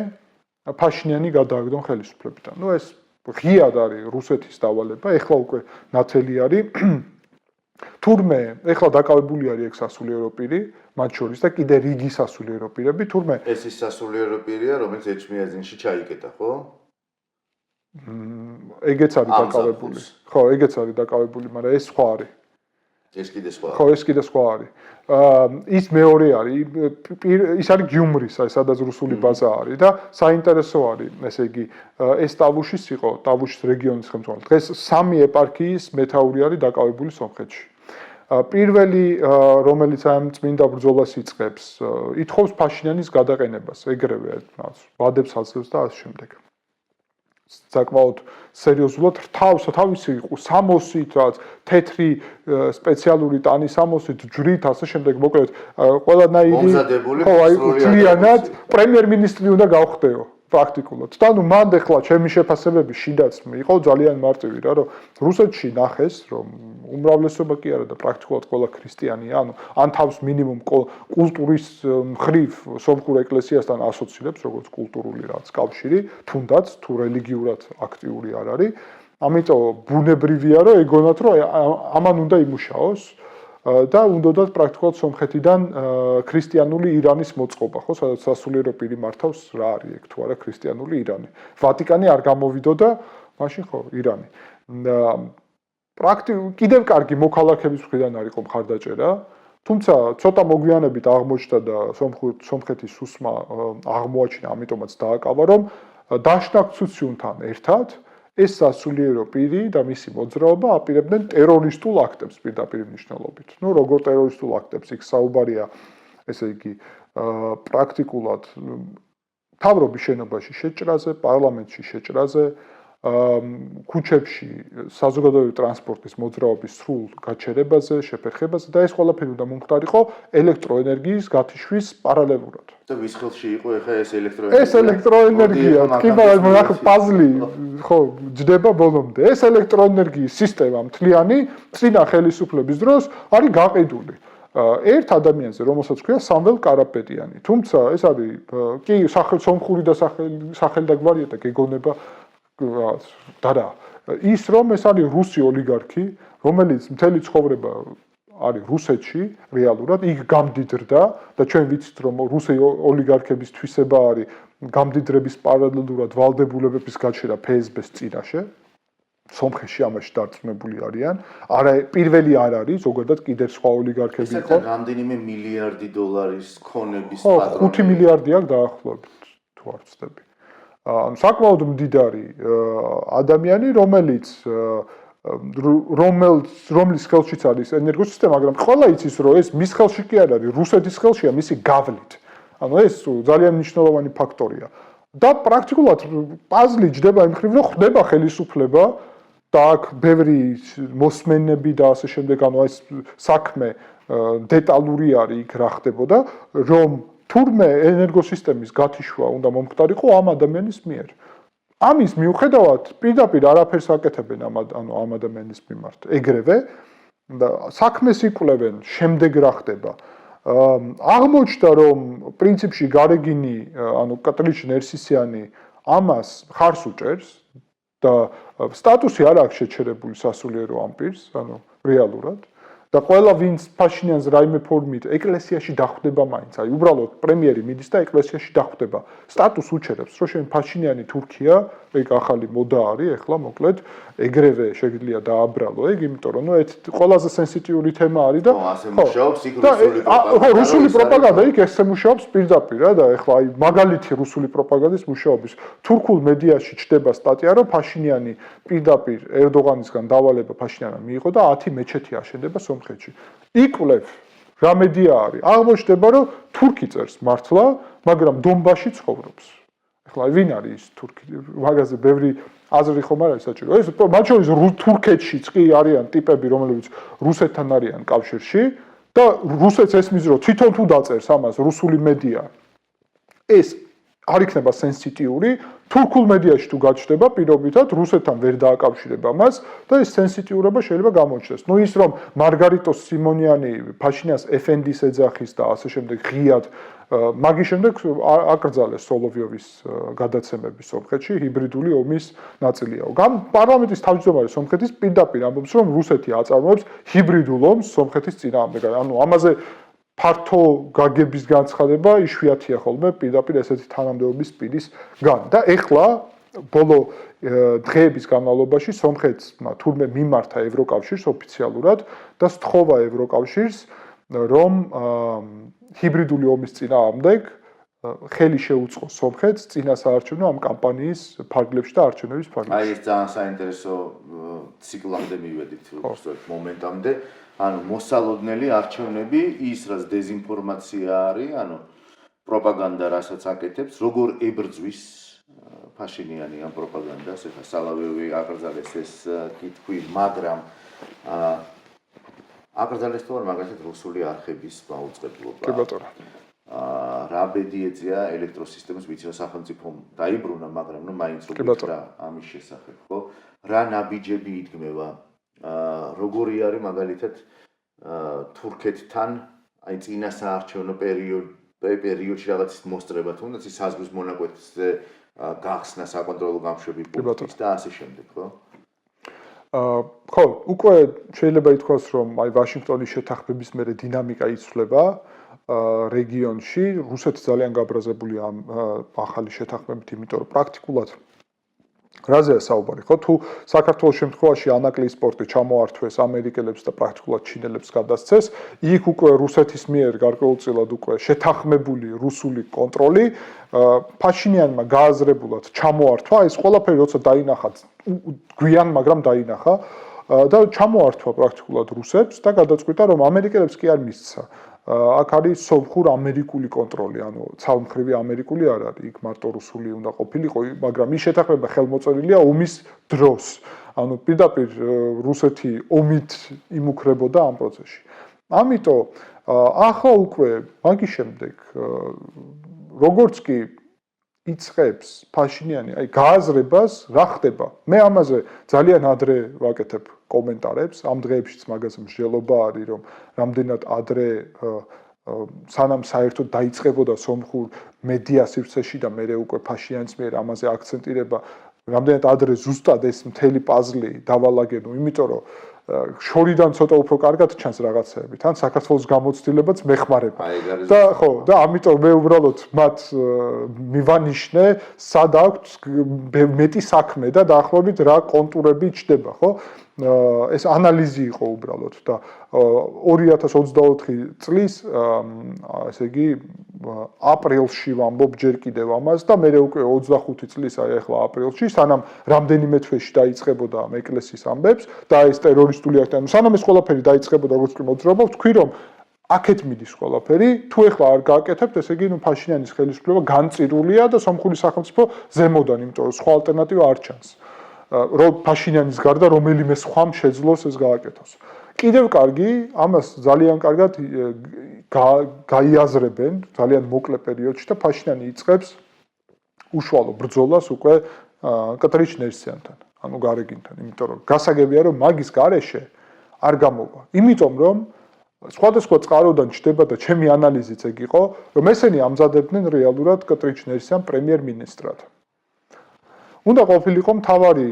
ფაშინიანი გადააგდონ ხელისუფლებიდან. ნუ ეს ღიად არის რუსეთის დავალება, ეხლა უკვე ნათელი არის. თურმე ეხლა დაკავებული არის ეგ სასულიერო პირი, მათ შორის და კიდე რიგი სასულიერო პირები, თურმე ეს ის სასულიერო პირია, რომელიც ეჩმიაძინში ჩაიკეტა, ხო? ეგეც არის დაკავებული. ხო, ეგეც არის დაკავებული, მაგრამ ეს სხვა არის. ეს კიდე სხვა. ხო, ეს კიდე სხვა არის. ის მეორე არის, ის არის გიუმრის, აი სადაც რუსული ბაზა არის და საინტერესო არის, ესე იგი, ეს ტავუშის იყო, ტავუშის რეგიონის ხელმძღვანელი. დღეს 3 ეპარქიის მეთაური არის დაკავებული სომხეთში. პირველი, რომელიც ამ წმინდა ბრძოლას იწყებს, ითხოვს ფაშინიანის გადაყენებას, ეგრევე, ვადებს აძლევს და ასე შემდეგ. საკმაოდ სერიოზულად თავისი 60-ით რაც თეთრი სპეციალური ტანის 60-ით ჯვრით ასე შემდეგ მოკლედ ყველანაირი ძალიანად პრემიერ-მინისტრი უნდა გავხდეო პრაქტიკულად. და ნუ მანდ ახლა ჩემი შეფასებები შიდაც იყო ძალიან მარტივი რა, რომ რუსეთში ნახეს, რომ უმრავლესობა კი არა და პრაქტიკულად ყველა ქრისტიანია, ან თავს მინიმუმ კულტურის მხრივ სომხურ ეკლესიასთან ასოცირებს, როგორც კულტურული რაც კავშირი, თუნდაც თუ რელიგიურად აქტიური არ არის. ამიტომ ბუნებრივია, რომ ეგონათ, რომ ამან უნდა იმუშაოს და უნდათ პრაქტიკულად სომხეთიდან ქრისტიანული ირანის მოწყობა, ხო, სადაც სასულიერო პირი მართავს რა არის ეგ თუ არა ქრისტიანული ირანი. ვატიკანი არ გამოვიდოდა, მაშინ ხო, ირანი. პრაქტიკულად კიდევ კარგი მოქალაქეების მხრიდან არ იყო მხარდაჭერა, თუმცა ცოტა მოგვიანებით აღმოჩნდა და სომხეთის უსმა აღმოაჩინა, ამიტომაც დააკავა, რომ დაშნა ცუციუნთან ერთად ეს სასულიერო პირი და მისი მოძრაობა აპირებდნენ ტერორისტულ აქტებს პირდაპირ მნიშვნელობით. ნუ როგორ ტერორისტულ აქტებს იქ საუბარია, ესე იგი, პრაქტიკულად მთავრობის შენობაში შეჭრაზე, პარლამენტში შეჭრაზე, ქუჩებში საზოგადოებრივი ტრანსპორტის მოძრაობის სრულ გაჩერებაზე, შეფერხებაზე და ეს ყველაფერი უნდა მომხდარიყო ელექტროენერგიის გათიშვის პარალელურად. და ვის ხელში იყო ეხა ეს ელექტროენერგია? ეს ელექტროენერგია, კი მაგრამ პაზლი ხო ჯდება ბოლომდე. ეს ელექტროენერგიის სისტემა მთლიანი წინა ხელისუფლების დროს არის გაყიდული. ერთ ადამიანზე, რომელსაც ქვია სამվել კარაპეტიანი. თუმცა ეს არის კი სომხური და სახელდაგვარია და გეგონება და რა. ის რომ ეს არის რუსი ოლიგარქი, რომელიც მთელი ცხოვრება არის რუსეთში რეალურად, იქ გამდიდრდა და ჩვენ ვიცით რომ რუსი ოლიგარქების თვისება არის გამდიდრების პარალელურად ვალდებულებების გაჩერა ფსბ-ს წინაშე. სომხეთში ამაში დარწმუნებული არიან. არა პირველი არ არის, ზოგადად კიდევ სხვა ოლიგარქები იყო. ეს რამდენიმე მილიარდი დოლარის ქონების პატრონი. 5 მილიარდი აქვს დაახლოებით, თუ არ ვცდები. საკმაოდ მდიდარი ადამიანი, რომლის ხელშიც არის ენერგოსისტემა, მაგრამ ყველა იცის, რომ ეს მის ხელში კი არ არის, რუსეთის ხელშია მისი გავლით. ანუ ეს ძალიან მნიშვნელოვანი ფაქტორია. და პრაქტიკულად პაზლი ჯდება იმ მხრივ, რომ ხდება ხელისუფლება და აქ ბევრი მოსმენები და ასე შემდეგ, ანუ ეს საქმე დეტალური არის იქ რა ხდებოდა, რომ თურმე ენერგოსისტემის გათიშვა უნდა მომხდარიყო ამ ადამიანის მიერ. ამის მიუხედავად პირდაპირ არაფერს აკეთებენ ამ ადამიანის მიმართ. ეგრევე და საქმეს იკვლევენ, შემდეგ რა ხდება. აღმოჩნდა რომ პრინციპში გარეგინი, ანუ კატრიჩ ნერსისიანი ამას ხარს უჭერს და სტატუსი არ აქვს შეჩერებული სასულიერო ამ პირს, ანუ რეალურად. და ყველა ვინც ფაშინიანს რაიმე ფორმით ეკლესიაში დახვდება მაინც, აი უბრალოდ პრემიერი მიდის და ეკლესიაში დახვდება. სტატუს უჩერებს, რომ შენ ფაშინიანი თურქია, ეგ ახალი მოდა არის, ეხლა მოკლედ ეგრევე შეგიძლია დააბრალო ეგ, იმიტომ რომ ეს ყველაზე სენსიტიური თემა არის და ასე მუშაობს იქ რუსული პროპაგანდა. რუსული პროპაგანდა იქ ესე მუშაობს პირდაპირ რა და ეხლა აი მაგალითი რუსული პროპაგანდის მუშაობის. თურქულ მედიაში ჩდება სტატია, რომ ფაშინიანი პირდაპირ ერდოღანისგან დავალება ფაშინიანმა მიიღო და 10 მეჩეთი აშენდება სომხეთში. იკვლევ რა მედია არის. აღმოჩნდება, რომ თურქი წერს მართლა, მაგრამ დონბასში ცხოვრობს. ეხლა ვინ არის ის თურქი? მაგაზე ბევრი აზრი ხომ არ არის საჭირო. ეს მათ შორის თურქეთშიც კი არიან ტიპები, რომლებიც რუსეთთან არიან კავშირში და რუსეთს ესმის, რომ თვითონ თუ დაწერს ამას რუსული მედია, ეს არ იქნება სენსიტიური, თურქულ მედიაში თუ გაჩნდება პირობითად რუსეთთან ვერ დააკავშირება მას და ეს სენსიტიურობა შეიძლება გამოჩნდეს. ნუ ის რომ მარგარიტო სიმონიანი ფაშინიანს ეფენდის ეძახის და ასე შემდეგ ღიად მაგის შემდეგ აკრძალეს სოლოვიოვის გადაცემები სომხეთში, ჰიბრიდული ომის ნაწილია. პარლამენტის თავმჯდომარე სომხეთის პირდაპირ ამბობს, რომ რუსეთი აწარმოებს ჰიბრიდულ ომს სომხეთის წინააღმდეგ. ანუ ამაზე ფართო გაგების განცხადება იშვიათია ხოლმე პირდაპირ ესეთი თანამდებობის პირისგან. და ეხლა ბოლო დღეების განმავლობაში სომხეთმა თურმე მიმართა ევროკავშირს ოფიციალურად და სთხოვა ევროკავშირს, რომ ჰიბრიდული ომის წინააღმდეგ ხელი შეუწყოს სომხეთს წინასაარჩევნო ამ კამპანიის ფარგლებში და არჩევნების ფარგლებში. აი ეს ძალიან საინტერესო ციკლამდე მივედით უბრალოდ მომენტამდე. ანუ მოსალოდნელი არჩევნები, ის რაც დეზინფორმაცია არის, ანუ პროპაგანდა, რასაც აკეთებს, როგორ ებრძვის ფაშინიანი ამ პროპაგანდას, ეხლა სალავიოვი აკრძალეს ეს კითხვი, მაგრამ აკრძალეს თუ არა მაგალითად რუსული არხების მაუწყებლობა. კი ბატონო. რა ბედი ეწია ელექტროსისტემას, ვიცი რომ სახელმწიფომ დაიბრუნა, მაგრამ მაინც როგორ რა ამის შესახებ, ხო? რა ნაბიჯები იდგმება? როგორი არის მაგალითად თურქეთთან, აი წინა საარჩევნო პერიოდში რაღაც მოსწრება, თუნდაც ის საზღვრის მონაკვეთზე გახსნა საკონტროლო გამშვები პუნქტის და ასე შემდეგ, ხო? ხო, უკვე შეიძლება ითქვას, რომ აი ვაშინგტონის შეთანხმების მერე დინამიკა იცვლება რეგიონში, რუსეთი ძალიან გაბრაზებულია ამ ახალი შეთანხმებით, იმიტომ რომ პრაქტიკულად რაზეა საუბარი, ხო? თუ საქართველოს შემთხვევაში ანაკლიის პორტი ჩამოართვეს ამერიკელებს და პრაქტიკულად ჩინელებს გადასცეს, იქ უკვე რუსეთის მიერ გარკვეულწილად უკვე შეთანხმებული რუსული კონტროლი ფაშინიანმა გააზრებულად ჩამოართვა, ეს ყველაფერი როცა დაინახა გვიან, მაგრამ დაინახა და ჩამოართვა პრაქტიკულად რუსებს და გადაწყვიტა, რომ ამერიკელებს კი არ მისცა. აქ არის სომხურ ამერიკული კონტროლი, ანუ ცალმხრივი ამერიკული არ არის, იქ მარტო რუსული უნდა ყოფილიყო, მაგრამ ის შეთანხმება ხელმოწერილია ომის დროს. ანუ პირდაპირ რუსეთი ომით იმუქრებოდა ამ პროცესში. ამიტომ ახლა უკვე მაგის შემდეგ როგორც კი იწყებს ფაშინიანი, აი გააზრებას, რა ხდება? მე ამაზე ძალიან ადრე ვაკეთებ კომენტარებს, ამ დღეებშიც მაგაზე მსჯელობა არის, რომ რამდენად ადრე სანამ საერთოდ დაიწყებოდა სომხურ მედია სივრცეში და მე უკვე ფაშიანის მიერ ამაზე აქცენტირება, რამდენად ადრე ზუსტად ეს მთელი პაზლი დავალაგენო, იმიტომ რომ შორიდან ცოტა უფრო კარგად ჩანს რაღაცეები. თან საქართველოს გამოცდილებაც მეხმარება. და ხო, და ამიტომ მე უბრალოდ მათ მივანიშნე, სად აქვს მეტი საქმე და დაახლოებით რა კონტურები ჩდება, ხო? ეს ანალიზი იყო უბრალოდ და 2024 წლის ესე იგი აპრილში ვამბობ ჯერ კიდევ ამას და მე უკვე 25 წლის აი ახლა აპრილში სანამ რამდენიმე თვეში დაიწყებოდა ამ ეკლესიის ამბებს და ეს ტერორისტული აქტი, ანუ სანამ ეს ყველაფერი დაიწყებოდა, როგორც კი მოძრაობა, ვთქვი რომ აქეთ მიდის ყველაფერი, თუ ეხლა არ გააკეთებთ, ესე იგი ნუ ფაშინიანის ხელისუფლება განწირულია და სომხური სახელმწიფო ზემოდან, იმიტომ რომ სხვა ალტერნატივა არ ჩანს. რომ ფაშინიანის გარდა რომელიმე სხვამ შეძლოს ეს გააკეთოს. კიდევ კარგი, ამას ძალიან კარგად გაიაზრებენ ძალიან მოკლე პერიოდში და ფაშინიანი იწყებს უშუალო ბრძოლას უკვე კატრიჩნერსიანთან, ანუ გარეგინთან, იმიტომ რომ გასაგებია რომ მაგის გარეშე არ გამოვა. იმიტომ რომ სხვადასხვა წყაროდან ჩდება და ჩემი ანალიზიც ეგ იყო, რომ ესენი ამზადებდნენ რეალურად კატრიჩნერსიან პრემიერ-მინისტრად. უნდა ყოფილიყო მთავარი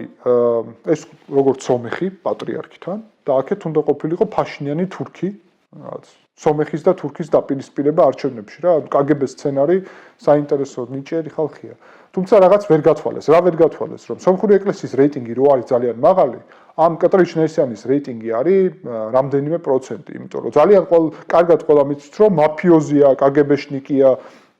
ეს როგორც სომეხი პატრიარქთან და აქეთ უნდა ყოფილიყო ფაშინიანი თურქი, რაღაც სომეხის და თურქის დაპირისპირება არჩევნებში რა, კგბ-ს სცენარი საინტერესო ნიჭიერი ხალხია. თუმცა რაღაც ვერ გათვალეს. რა ვერ გათვალეს, რომ სომხური ეკლესიის რეიტინგი რო არის ძალიან მაღალი, ამ კატრიჩნერსიანის რეიტინგი არის რამდენიმე პროცენტი, იმიტომ რომ ძალიან კარგად ყველა მიცით, რომ მაფიოზია, კგბ-შნიკია,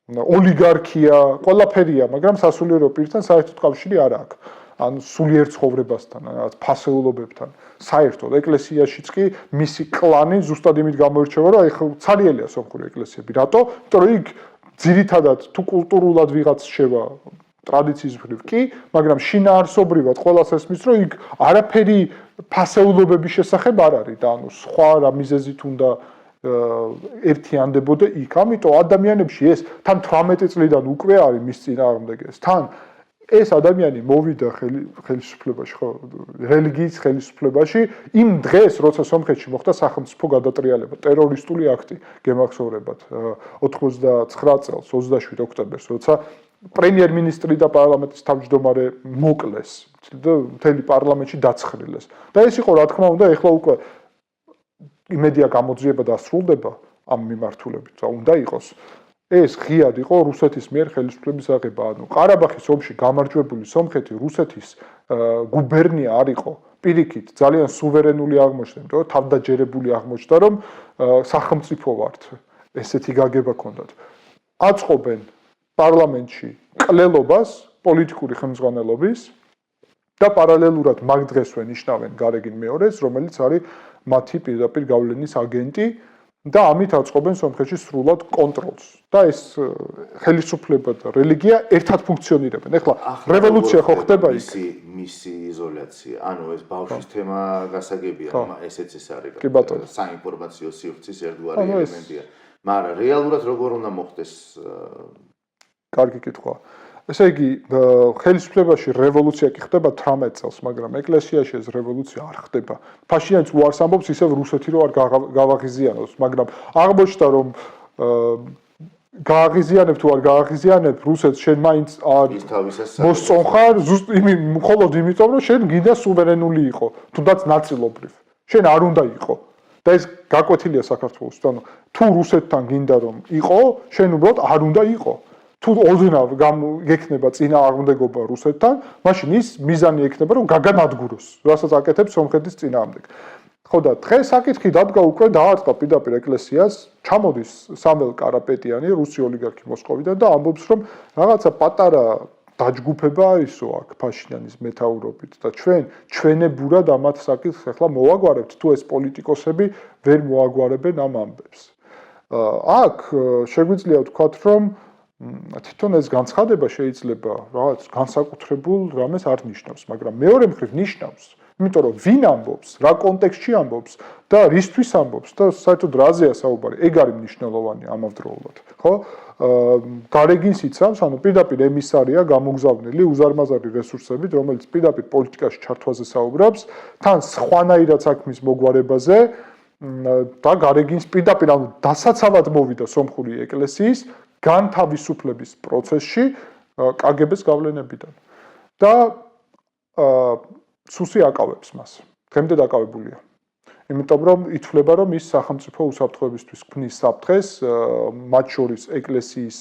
ოლიგარქია, ყველაფერია, მაგრამ სასულიერო პირთან საერთოდ კავშირი არ აქვს. ან სულიერ ცხოვრებასთან, რაღაც ფასეულობებთან. საერთოდ ეკლესიაშიც კი მისი კლანი ზუსტად იმით გამოირჩევა, რომ ეხლა ცარიელია სომხური ეკლესიები. რატო? იმიტომ რომ იქ ძირითადად თუ კულტურულად ვიღაც შევა ტრადიციის მხრივ კი, მაგრამ შინაარსობრივად ყველას ესმის, რომ იქ არაფერი ფასეულობების შესახებ არ არის და ანუ სხვა რა მიზეზით უნდა ერთიანდებოდა იქ. ამიტომ ადამიანებში ეს თან 18 წლიდან უკვე არის მის წინააღმდეგ ეს. თან ეს ადამიანი მოვიდა ხელისუფლებაში, ხო, რელიგიის ხელისუფლებაში იმ დღეს, როცა სომხეთში მოხდა სახელმწიფო გადატრიალება, ტერორისტული აქტი, გემახსოვრებათ, 89 წელს, 27 ოქტომბერს, როცა პრემიერ-მინისტრი და პარლამენტის თავმჯდომარე მოკლეს და მთელი პარლამენტში დაცხრილეს. და ეს იყო, რა თქმა უნდა, ეხლა უკვე იმედია გამოძიება და სრულდება ამ მიმართულებით, რა უნდა იყოს. ეს ღიად იყო რუსეთის მიერ ხელისუფლების აღება, ანუ ყარაბაღის ომში გამარჯვებული სომხეთი რუსეთის გუბერნია არ იყო. პირიქით, ძალიან სუვერენული აღმოჩნდა, იმიტომ რომ თავდაჯერებული აღმოჩნდა, რომ სახელმწიფო ვართ. ესეთი გაგება ჰქონდათ. აწყობენ პარლამენტში კლელობას პოლიტიკური ხელმძღვანელობის და პარალელურად მაგ დღესვე ნიშნავენ გარეგინ მეორეს, რომელიც არის მათი პირდაპირ გავლენის აგენტი და ამით აწყობენ სომხეთში სრულად კონტროლს. და ეს ხელისუფლება და რელიგია ერთად ფუნქციონირებენ. ეხლა რევოლუცია ხო ხდება იქ? მისი იზოლაცია. ანუ ეს ბავშვის თემა გასაგებია, ესეც ეს არის. საინფორმაციო სივრცის ერთგვარი ელემენტია. მაგრამ რეალურად როგორ უნდა მოხდეს? კარგი კითხვა. ესე იგი, ხელისუფლებაში რევოლუცია კი ხდება 18 წელს, მაგრამ ეკლესიაში ეს რევოლუცია არ ხდება. ფაშინიანიც უარს ამბობს ისევ რუსეთი რო არ გავაღიზიანოს, მაგრამ აღმოჩნდა რომ გააღიზიანებ თუ არ გააღიზიანებ, რუსეთს შენ მაინც არ მოსწონხარ, მხოლოდ იმიტომ რომ შენ გინდა სუვერენული იყო, თუნდაც ნაწილობრივ. შენ არ უნდა იყო. და ეს გაკვეთილია საქართველოს. ანუ თუ რუსეთთან გინდა რომ იყო, შენ უბრალოდ არ უნდა იყო. თუ ოდნავ გექნება წინააღმდეგობა რუსეთთან, მაშინ ის მიზანი ექნება რომ გაგანადგუროს, რასაც აკეთებს სომხეთის წინააღმდეგ. ხო და დღეს საკითხი დადგა უკვე დაარტყა პირდაპირ ეკლესიას, ჩამოდის სამელ კარაპეტიანი, რუსი ოლიგარქი მოსკოვიდან და ამბობს რომ რაღაცა პატარა დაჯგუფება არისო აქ ფაშინიანის მეთაურობით და ჩვენებურად ამათ საკითხს ახლა მოვაგვარებთ თუ ეს პოლიტიკოსები ვერ მოაგვარებენ ამ ამბებს. აქ შეგვიძლია ვთქვათ რომ თვითონ ეს განცხადება შეიძლება რაღაც განსაკუთრებულ რამეს არ ნიშნავს, მაგრამ მეორე მხრივ ნიშნავს, იმიტომ რომ ვინ ამბობს, რა კონტექსტში ამბობს და რისთვის ამბობს და საერთოდ რაზეა საუბარი, ეგ არის მნიშვნელოვანი ამავდროულად, ხო? გარეგინს იცავს, ანუ პირდაპირ ემისარია გამოგზავნილი უზარმაზარი რესურსებით, რომელიც პირდაპირ პოლიტიკაში ჩართვაზე საუბრობს, თან სხვანაირად საქმის მოგვარებაზე და გარეგინს პირდაპირ ანუ დასაცავად მოვიდა სომხური ეკლესიის განთავისუფლების პროცესში კგბ-ს გავლენებიდან და სუსი აკავებს მას. დღემდე დაკავებულია. იმიტომ რომ ითვლება რომ ის სახელმწიფო უსაფრთხოებისთვის ქმნის საფრთხეს, მათ შორის ეკლესიის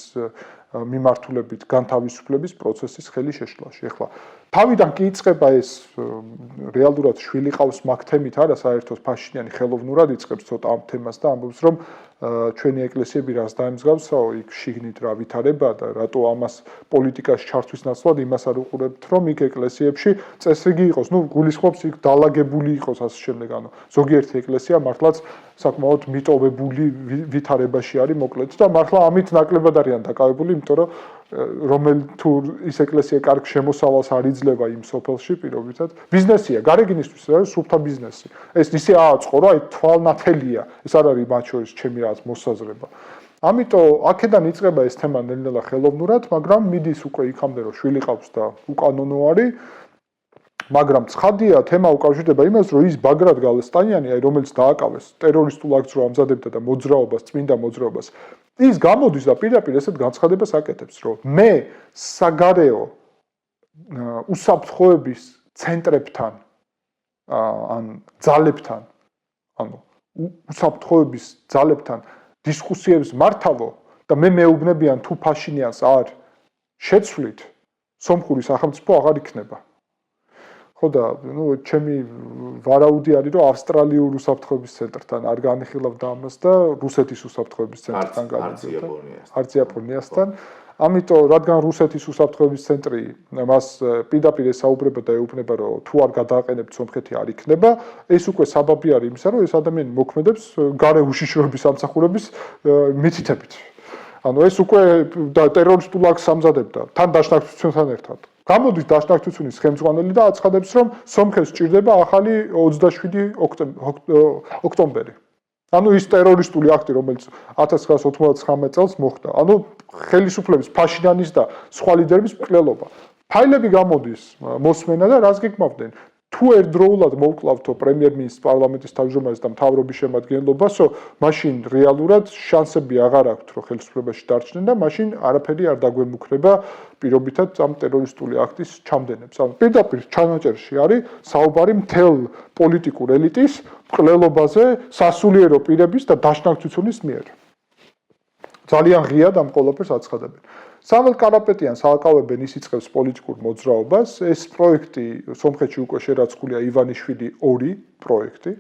მიმართულებით განთავისუფლების პროცესის ხელი შეშლაში. ეხლა თავიდან კი იწყება ეს რეალურად შვილი ყავს მაგ თემით არა, საერთოდ ფაშინიანი ხელოვნურად იწყებს ცოტა ამ თემას და ამბობს რომ ჩვენი ეკლესიები რას დაემსგავსაო, იქ შიგნით რა ვითარება და რატო ამას პოლიტიკაში ჩართვის ნაცვლად იმას არ უყურებთ, რომ იქ ეკლესიებში წესრიგი იყოს, ну გულისხმობს იქ დალაგებული იყოს ასე შემდეგ, ანუ ზოგიერთი ეკლესია მართლაც საკმაოდ მიტოვებული ვითარებაში არის მოკლედ და მართლა ამით ნაკლებად არიან დაკავებული, იმიტომ რომ რომელ თუ ის ეკლესია კარგ შემოსავალს არ იძლევა იმ სოფელში პირობითად ბიზნესია, გარეგინისთვის არის სუფთა ბიზნესი. ეს ისე ააწყო, რომ აი თვალნათელია, ეს არ არის მათ შორის ჩემი რაღაც მოსაზრება. ამიტომ აქედან იწყება ეს თემა ნელ-ნელა ხელოვნურად, მაგრამ მიდის უკვე იქამდე რომ შვილი ყავს და უკანონო არის. მაგრამ ცხადია თემა უკავშირდება იმას, რომ ის ბაგრატ გალესტანიანი, აი რომელიც დააკავეს ტერორისტულ აქტს რო ამზადებდა და მოძრაობას, წმინდა მოძრაობას, ის გამოდის და პირდაპირ ესეთ განცხადებას აკეთებს, რომ მე საგარეო უსაფრთხოების ცენტრებთან ან ძალებთან, ანუ უსაფრთხოების ძალებთან დისკუსიებს მართავო და მე მეუბნებიან თუ ფაშინიანს არ შეცვლით, სომხური სახელმწიფო აღარ იქნება. ხო და ნუ ჩემი ვარაუდი არის რომ ავსტრალიურ უსაფრთხოების ცენტრთან არ განიხილავდა ამას და რუსეთის უსაფრთხოების ცენტრთან გადაძებდა არც იაპონიასთან ამიტომ რადგან რუსეთის უსაფრთხოების ცენტრი მას პირდაპირ ესაუბრება და ეუბნება რომ თუ არ გადააყენებთ სომხეთი არ იქნება ეს უკვე საბაბი არის იმისა რომ ეს ადამიანი მოქმედებს გარე უშიშროების სამსახურების მითითებით ანუ ეს უკვე ტერორისტულ აქტს ამზადებდა თან დაშნაკებთან ერთად გამოდის დაშნაკთუცუნის ხელმძღვანელი და აცხადებს, რომ სომხეთს სჭირდება ახალი 27 ოქტომბერი. ანუ ის ტერორისტული აქტი, რომელიც 1999 წელს მოხდა. ანუ ხელისუფლების ფაშინიანის და სხვა ლიდერების მკვლელობა. ფაილები გამოდის მოსმენა და რას გეკმავდნენ? თუ ერთდროულად მოვკლავთო პრემიერ-მინისტრს, პარლამენტის თავმჯდომარეს და მთავრობის შემადგენლობასო, მაშინ რეალურად შანსები აღარ აქვთ, რომ ხელისუფლებაში დარჩნენ და მაშინ არაფერი არ დაგვემუქრება პირობითად ამ ტერორისტული აქტის ჩამდენებს. ანუ პირდაპირ ჩანაწერში არის საუბარი მთელ პოლიტიკურ ელიტის მკვლელობაზე სასულიერო პირების და დაშნაკთუცუნის მიერ. ძალიან ღიად ამ ყველაფერს აცხადებენ. სამელ კარაპეტიანს ააკავებენ ის იწყებს პოლიტიკურ მოძრაობას. ეს პროექტი სომხეთში უკვე შერაცხულია ივანიშვილი 2 პროექტი.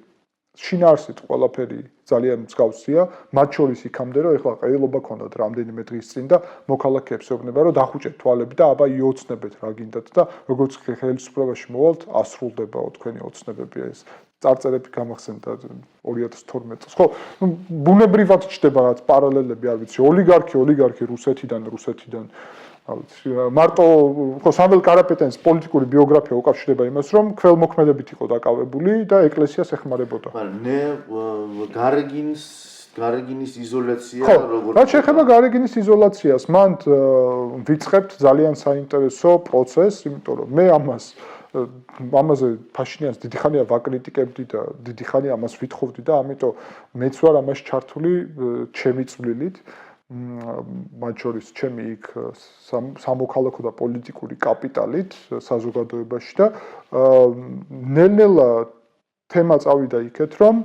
შინაარსით ყველაფერი ძალიან მსგავსია, მათ შორის იქამდე რომ ეხლა ყრილობა ქონდათ რამდენიმე დღის წინ და მოქალაქეებს ეუბნება რომ დახუჭეთ თვალები და აბა იოცნებეთ რა გინდათ და როგორც ხელისუფლებაში მოვალთ, ასრულდებაო თქვენი ოცნებები ეს წარწერები გამახსენდა 2012 წელს. ხო, ბუნებრივად ჩდება რაც პარალელები, არ ვიცი, ოლიგარქი რუსეთიდან მარტო ხო სამველ კარაპეტენის პოლიტიკური ბიოგრაფია უკავშირდება იმას, რომ ქველმოქმედებით იყო დაკავებული და ეკლესიას ეხმარებოდა. მაგრამ გარეგინის იზოლაცია როგორც რაც შეეხება გარეგინის იზოლაციას, მან ვიწყებთ ძალიან საინტერესო პროცესს, იმიტომ რომ მე ამაზე Փაშინიანს დიდი ხანია ვაკრიტიკებდი და დიდი ხანია ამას ვითხოვდი და ამიტომ მეც ვარ ამას ჩართული ჩემი წვლილით. მათ შორის ჩემი იქ სამოქალაქო და პოლიტიკური კაპიტალით საზოგადოებაში და ნელ-ნელა თემა წავიდა იქეთ, რომ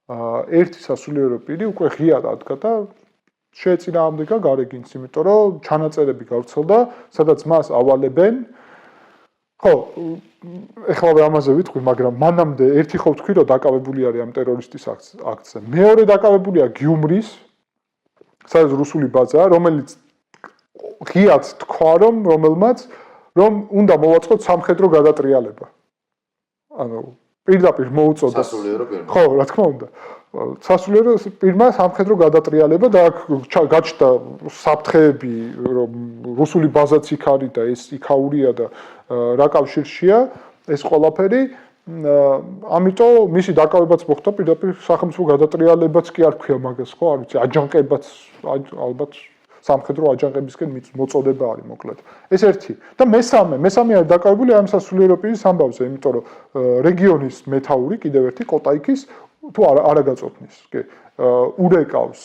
ერთი სასულიერო პირი უკვე ღიად ადგა და შეეწინააღმდეგა გარეგინს, იმიტომ რომ ჩანაწერები გავრცელდა, სადაც მას ავალებენ. ხო, ეხლა ამაზე ვიტყვი, მაგრამ მანამდე ერთი ხო ვთქვი, რომ დაკავებული არის ამ ტერორისტის აქტზე. მეორე დაკავებულია გიუმრის, სადაც რუსული ბაზაა, რომელიც ღიად თქვა, რომ უნდა მოვაწყოთ სამხედრო გადატრიალება. ანუ პირდაპირ მოუწოდა სასულიერო პირმა. ხო, რა თქმა უნდა. სასულიერო პირმა სამხედრო გადატრიალება და გაჩნდა საფრთხეები, რომ რუსული ბაზაც იქ არის და ეს იქაურია და რა კავშირშია ეს ყველაფერი. ამიტომ მისი დაკავებაც მოხდა პირდაპირ სახელმწიფო გადატრიალებაც კი არ ქვია მაგას, ხო, არ ვიცი, აჯანყებაც ალბათ სამხედრო აჯანყებისკენ მოწოდება არის მოკლედ. ეს ერთი. და მესამე არის დაკავებული ამ სასულიერო პირის ამბავზე, იმიტომ რომ რეგიონის მეთაური კიდევ ერთი კოტაიქის თუ არა გაწოდნის, კი, ურეკავს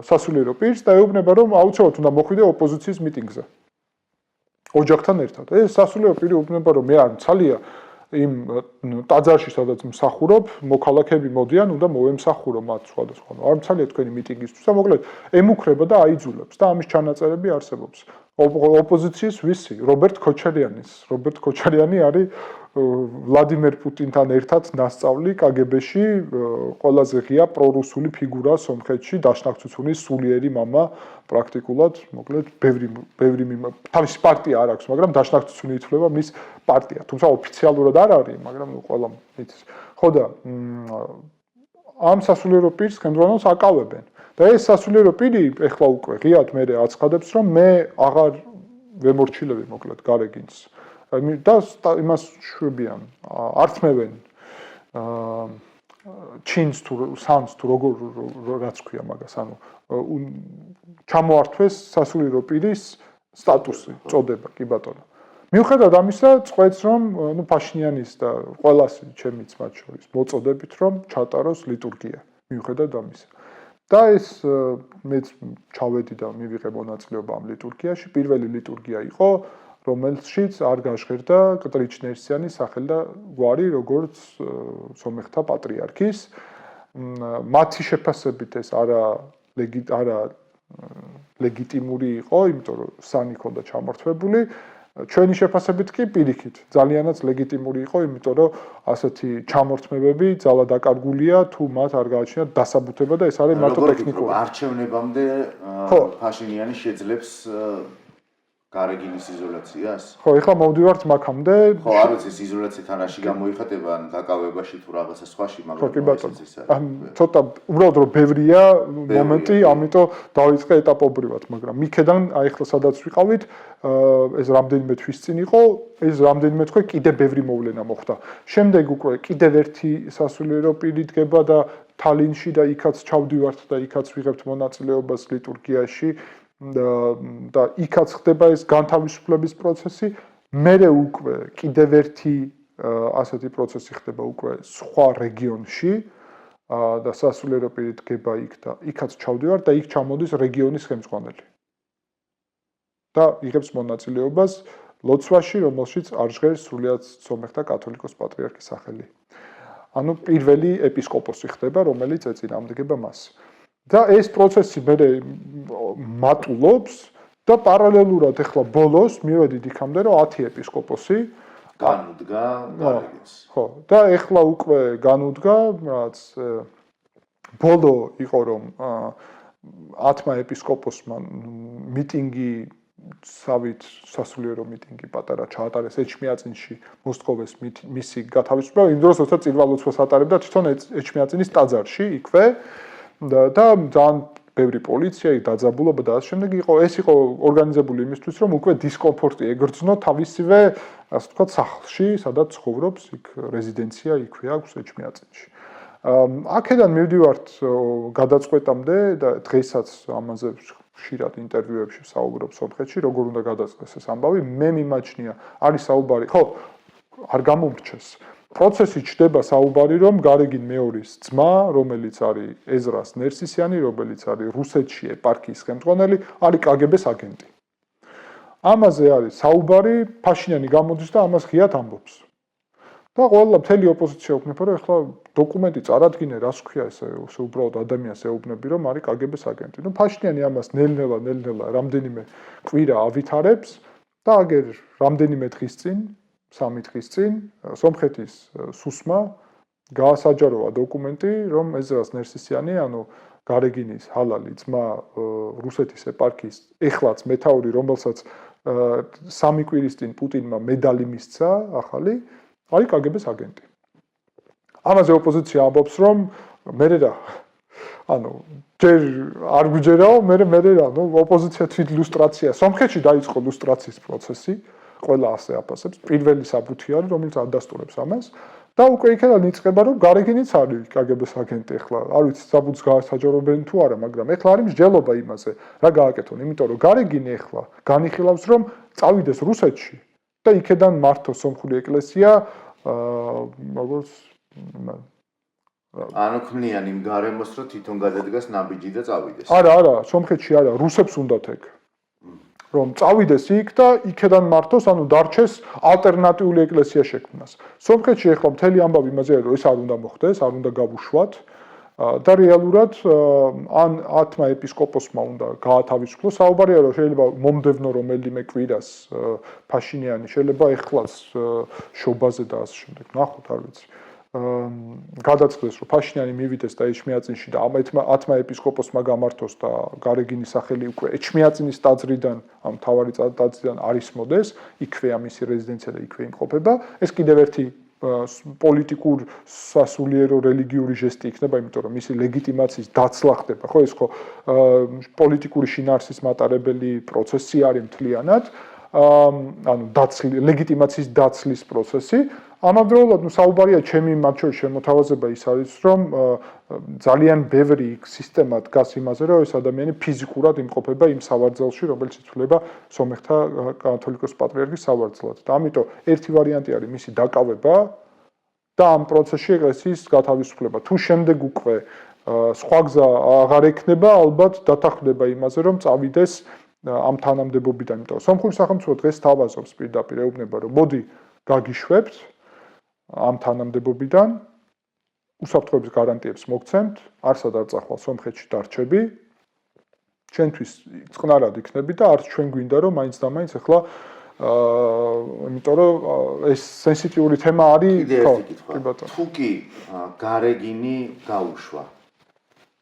სასულიერო პირს და ეუბნება, რომ აუცილებლად უნდა მოხვიდე ოპოზიციის მიტინგზე. ოჯახთან ერთად. ეს სასულიერო პირი ეუბნება, რომ მე არ მცალია იმ ტაძარში, სადაც მსახურობ, მოქალაქეები მოდიან, უნდა მოვემსახურო მათ სხვადასხვა. არ მცალია თქვენი მიტინგისთვის და მოკლედ ემუქრება და აიძულებს და ამის ჩანაწერები არსებობს. ოპოზიციის ვისი? რობერტ ქოჩარიანის. რობერტ ქოჩარიანი არის ვლადიმერ პუტინთან ერთად ნასწავლი KGB-ში ყველაზე ღია პრორუსული ფიგურა სომხეთში, დაშნაკცუცუნის სულიერი მამა პრაქტიკულად, მოკლედ ბევრი თავისი პარტია არ აქვს, მაგრამ დაშნაკცუცუნი ითვლება მის პარტია. თუმცა ოფიციალურად არ არის, მაგრამ ყველა იცის. ხო და ამ სასულიერო პირს ხელმძღვანელს აკავებენ. და ეს სასულიერო პირი ეხლა უკვე ღიად მე აცხადებს, რომ მე აღარ ვემორჩილები მოკლედ გარეგინს. და იმას შვებიან, ართმევენ ჩინს თუ სამს თუ როგორ რაც ქვია მაგას, ანუ ჩამოართვეს სასულიერო პირის სტატუსი, წოდება, კი ბატონო. მიუხედავად ამისა, წყვეტს რომ Փაშინიანის და ყველას ჩემიც მათ შორის მოწოდებით, რომ ჩატაროს ლიტურგია, მიუხედავად ამისა. და ეს მეც ჩავედი და მივიღე მონაწილეობა ამ ლიტურგიაში. პირველი ლიტურგია იყო, რომელშიც არ გაჟღერდა კტრიჩნერსიანის სახელი და გვარი, როგორც სომეხთა პატრიარქის. მათი შეფასებით ეს არა ლეგიტიმური იყო, იმიტომ რომ სანი ჰქონდა ჩამორთვებული. ჩვენი შეფასებით კი პირიქით, ძალიანაც ლეგიტიმური იყო, იმიტომ რომ ასეთი ჩამორთმევები ძალადაკარგულია, თუ მათ არ გააჩნიათ დასაბუთება და ეს არის მარტო ტექნიკური. არჩევნებამდე Փაშინიანი შეძლებს გარეგინის იზოლაციას? ხო, ეხლა მოვდივართ მაგამდე. ხო, არ ვიცი, ეს იზოლაცია თანაში გამოიხატება ან დაკავებაში თუ რაღაცა სხვაში, მაგრამ ცოტა უბრალოდ რომ ბევრია მომენტი, ამიტომ დავიწყე ეტაპობრივად, მაგრამ მიქედან აი ეხლა სადაც ვიყავით, ეს რამდენიმე თვის წინ იყო, ეს რამდენიმე თვე კიდე ბევრი მოვლენა მოხდა. შემდეგ უკვე კიდევ ერთი სასულიერო პირი დგება და თალინში და იქაც ჩავდივართ და იქაც ვიღებთ მონაწილეობას ლიტურგიაში. და იქაც ხდება ეს განთავისუფლების პროცესი, მერე უკვე კიდევ ერთი ასეთი პროცესი ხდება უკვე სხვა რეგიონში და სასულიერო პირი დგება იქ და იქაც ჩავდივარ და იქ ჩამოდის რეგიონის ხელმძღვანელი. და იღებს მონაწილეობას ლოცვაში, რომელშიც არ ჟღერს სრულიად სომეხთა კათოლიკოს პატრიარქის სახელი. ანუ პირველი ეპისკოპოსი ხდება, რომელიც ეწინააღმდეგება მას. და ეს პროცესი მე მატულობს და პარალელურად ეხლა ბოლოს მივედით იქამდე რომ 10 ეპისკოპოსი განუდგა გარეგინს. ხო, და ეხლა უკვე განუდგა, რაც ბოლო იყო რომ 10 ეპისკოპოსმა მიტინგი სავით სასულიერო მიტინგი პატარა ჩაატარეს ეჩმიածინში მოსთხოვეს მისი გათავისუფლება იმ დროს როცა წირვალოცვას ატარებდა თვითონ ეჩმიაცინის ტაძარში იქვე და ძალიან ბევრი პოლიცია დაძაბულობა და ასე შემდეგ იყო ეს იყო ორგანიზებული იმისთვის რომ უკვე დისკომფორტი ეგრძნო თავისივე ასე ვთქვათ სახლში სადაც ცხოვრობს იქ რეზიდენცია იქვე აქვს ეჩმიածინში აქედან მივდივართ გადაწყვეტამდე და დღესაც ამაზე ხშირად ინტერვიუებში საუბრობ სომხეთში როგორ უნდა გადაწყდეს ეს ამბავი მე მიმაჩნია არის საუბარი ხო არ გამომრჩეს პროცესი ჩდება საუბარი რომ გარეგინ მეორის ძმა რომელიც არის ეზრას ნერსისიანი რომელიც არის რუსეთში ეპარქიის ხელმძღვანელი არის კგბ-ს აგენტი ამაზე არის საუბარი ფაშინიანი გამოდის და ამას ღიად ამბობს და ყველა მთელი ოპოზიცია უქნება რომ ეხლა დოკუმენტი წარადგინე რას ქვია ესე უბრალოდ ადამიანს ეუბნები რომ არის კგბ-ს აგენტი ნუ ფაშინიანი ამას ნელ-ნელა რამდენიმე კვირა ავითარებს და აგერ რამდენიმე დღის წინ 3 დღის წინ სომხეთის სუსმა გაასაჯაროა დოკუმენტი რომ ეზრას ნერსისიანი ანუ გარეგინის ჰალალი ძმა რუსეთის ეპარქიის ეხლაც მეთაური რომელსაც 3 კვირის წინ პუტინმა медаლი მისცა ახალი არის კგბ-ს აგენტი ამაზე ოპოზიცია ამბობს რომ მე რა ანუ ჯერ არ გვიჯერაო მე რა ნუ ოპოზიცია თვით ლუსტრაცია სომხეთში დაიწყო ლუსტრაციის პროცესი ყველა ასე აფასებს პირველი საბუთი არის რომელიც ადასტურებს ამას და უკვე იქიდან იწყება რომ გარეგინიც არის კგბ-ს აგენტი ახლა არ ვიცი საბუთს გაასაჯაროებენ თუ არა მაგრამ ახლა არის მსჯელობა იმაზე რა გააკეთონ იმიტომ რომ გარეგინი ახლა განიხილავს რომ წავიდეს რუსეთში და იქიდან მართოს სომხური ეკლესია როგორც ანუ ქმნიან იმ გარემოს რომ თვითონ გადადგას ნაბიჯი და წავიდეს არა სომხეთში არა რუსებს უნდათ ეგ რომ წავიდეს იქ და იქიდან მართოს ანუ დარჩეს ალტერნატიული ეკლესია შექმნას სომხეთში ახლა მთელი ამბავი იმაზე რომ ეს არ უნდა მოხდეს არ უნდა გავუშვათ და რეალურად ან 10 ეპისკოპოსმა უნდა გაათავისუფლოს საუბარია რომ შეიძლება მომდევნო რომელიმე კვირას ფაშინიანი შეიძლება ეხლაც შობაზე და ასე შემდეგ ნახოთ არ ვიცი გადაწყდეს რომ ფაშინიანი მივიდეს და ეჩმიածინში და 10 ეპისკოპოსმა გამართოს და გარეგინის სახელი უკვე ეჩმიაცინის ტაძრიდან ამ თავარი ტაძრიდან არის მოდეს იქვე ამისი რეზიდენცია და იქვე იმყოფება ეს კიდევ ერთი პოლიტიკურ სასულიერო რელიგიური ჟესტი იქნება იმიტომ რომ მისი ლეგიტიმაციის დაცლა ხდება ხო ეს ხო პოლიტიკური შინაარსის მატარებელი პროცესი არის მთლიანად ანუ ლეგიტიმაციის დაცლის პროცესი ამავდროულად ნუ საუბარია ჩემი მათ შორის შემოთავაზება ის არის რომ ძალიან ბევრი სისტემა დგას იმაზე რომ ეს ადამიანი ფიზიკურად იმყოფება იმ სავარძელში რომელიც ითვლება სომეხთა კათოლიკოს პატრიარქის სავარძლად და ამიტომ ერთი ვარიანტი არის მისი დაკავება და ამ პროცესში ეკლესიის გათავისუფლება თუ შემდეგ უკვე სხვა გზა აღარ ექნება ალბათ დათანხმდება იმაზე რომ წავიდეს ამ თანამდებობიდან იმიტომ სომხური სახელმწიფო დღეს თავაზობს პირდაპირ ეუბნება რომ მოდი გაგიშვებთ ამ თანამდებობიდან უსაფრთხოების გარანტიებს მოგცემთ, არსად არ წახვალ სომხეთში დარჩები, ჩვენთვის წყნარად იქნები და არც ჩვენ გვინდა რომ მაინც და მაინც ახლა იმიტომ რომ ეს სენსიტიური თემა არის, ხო, კი ბატონო. თუ კი გარეგინი გაუშვა.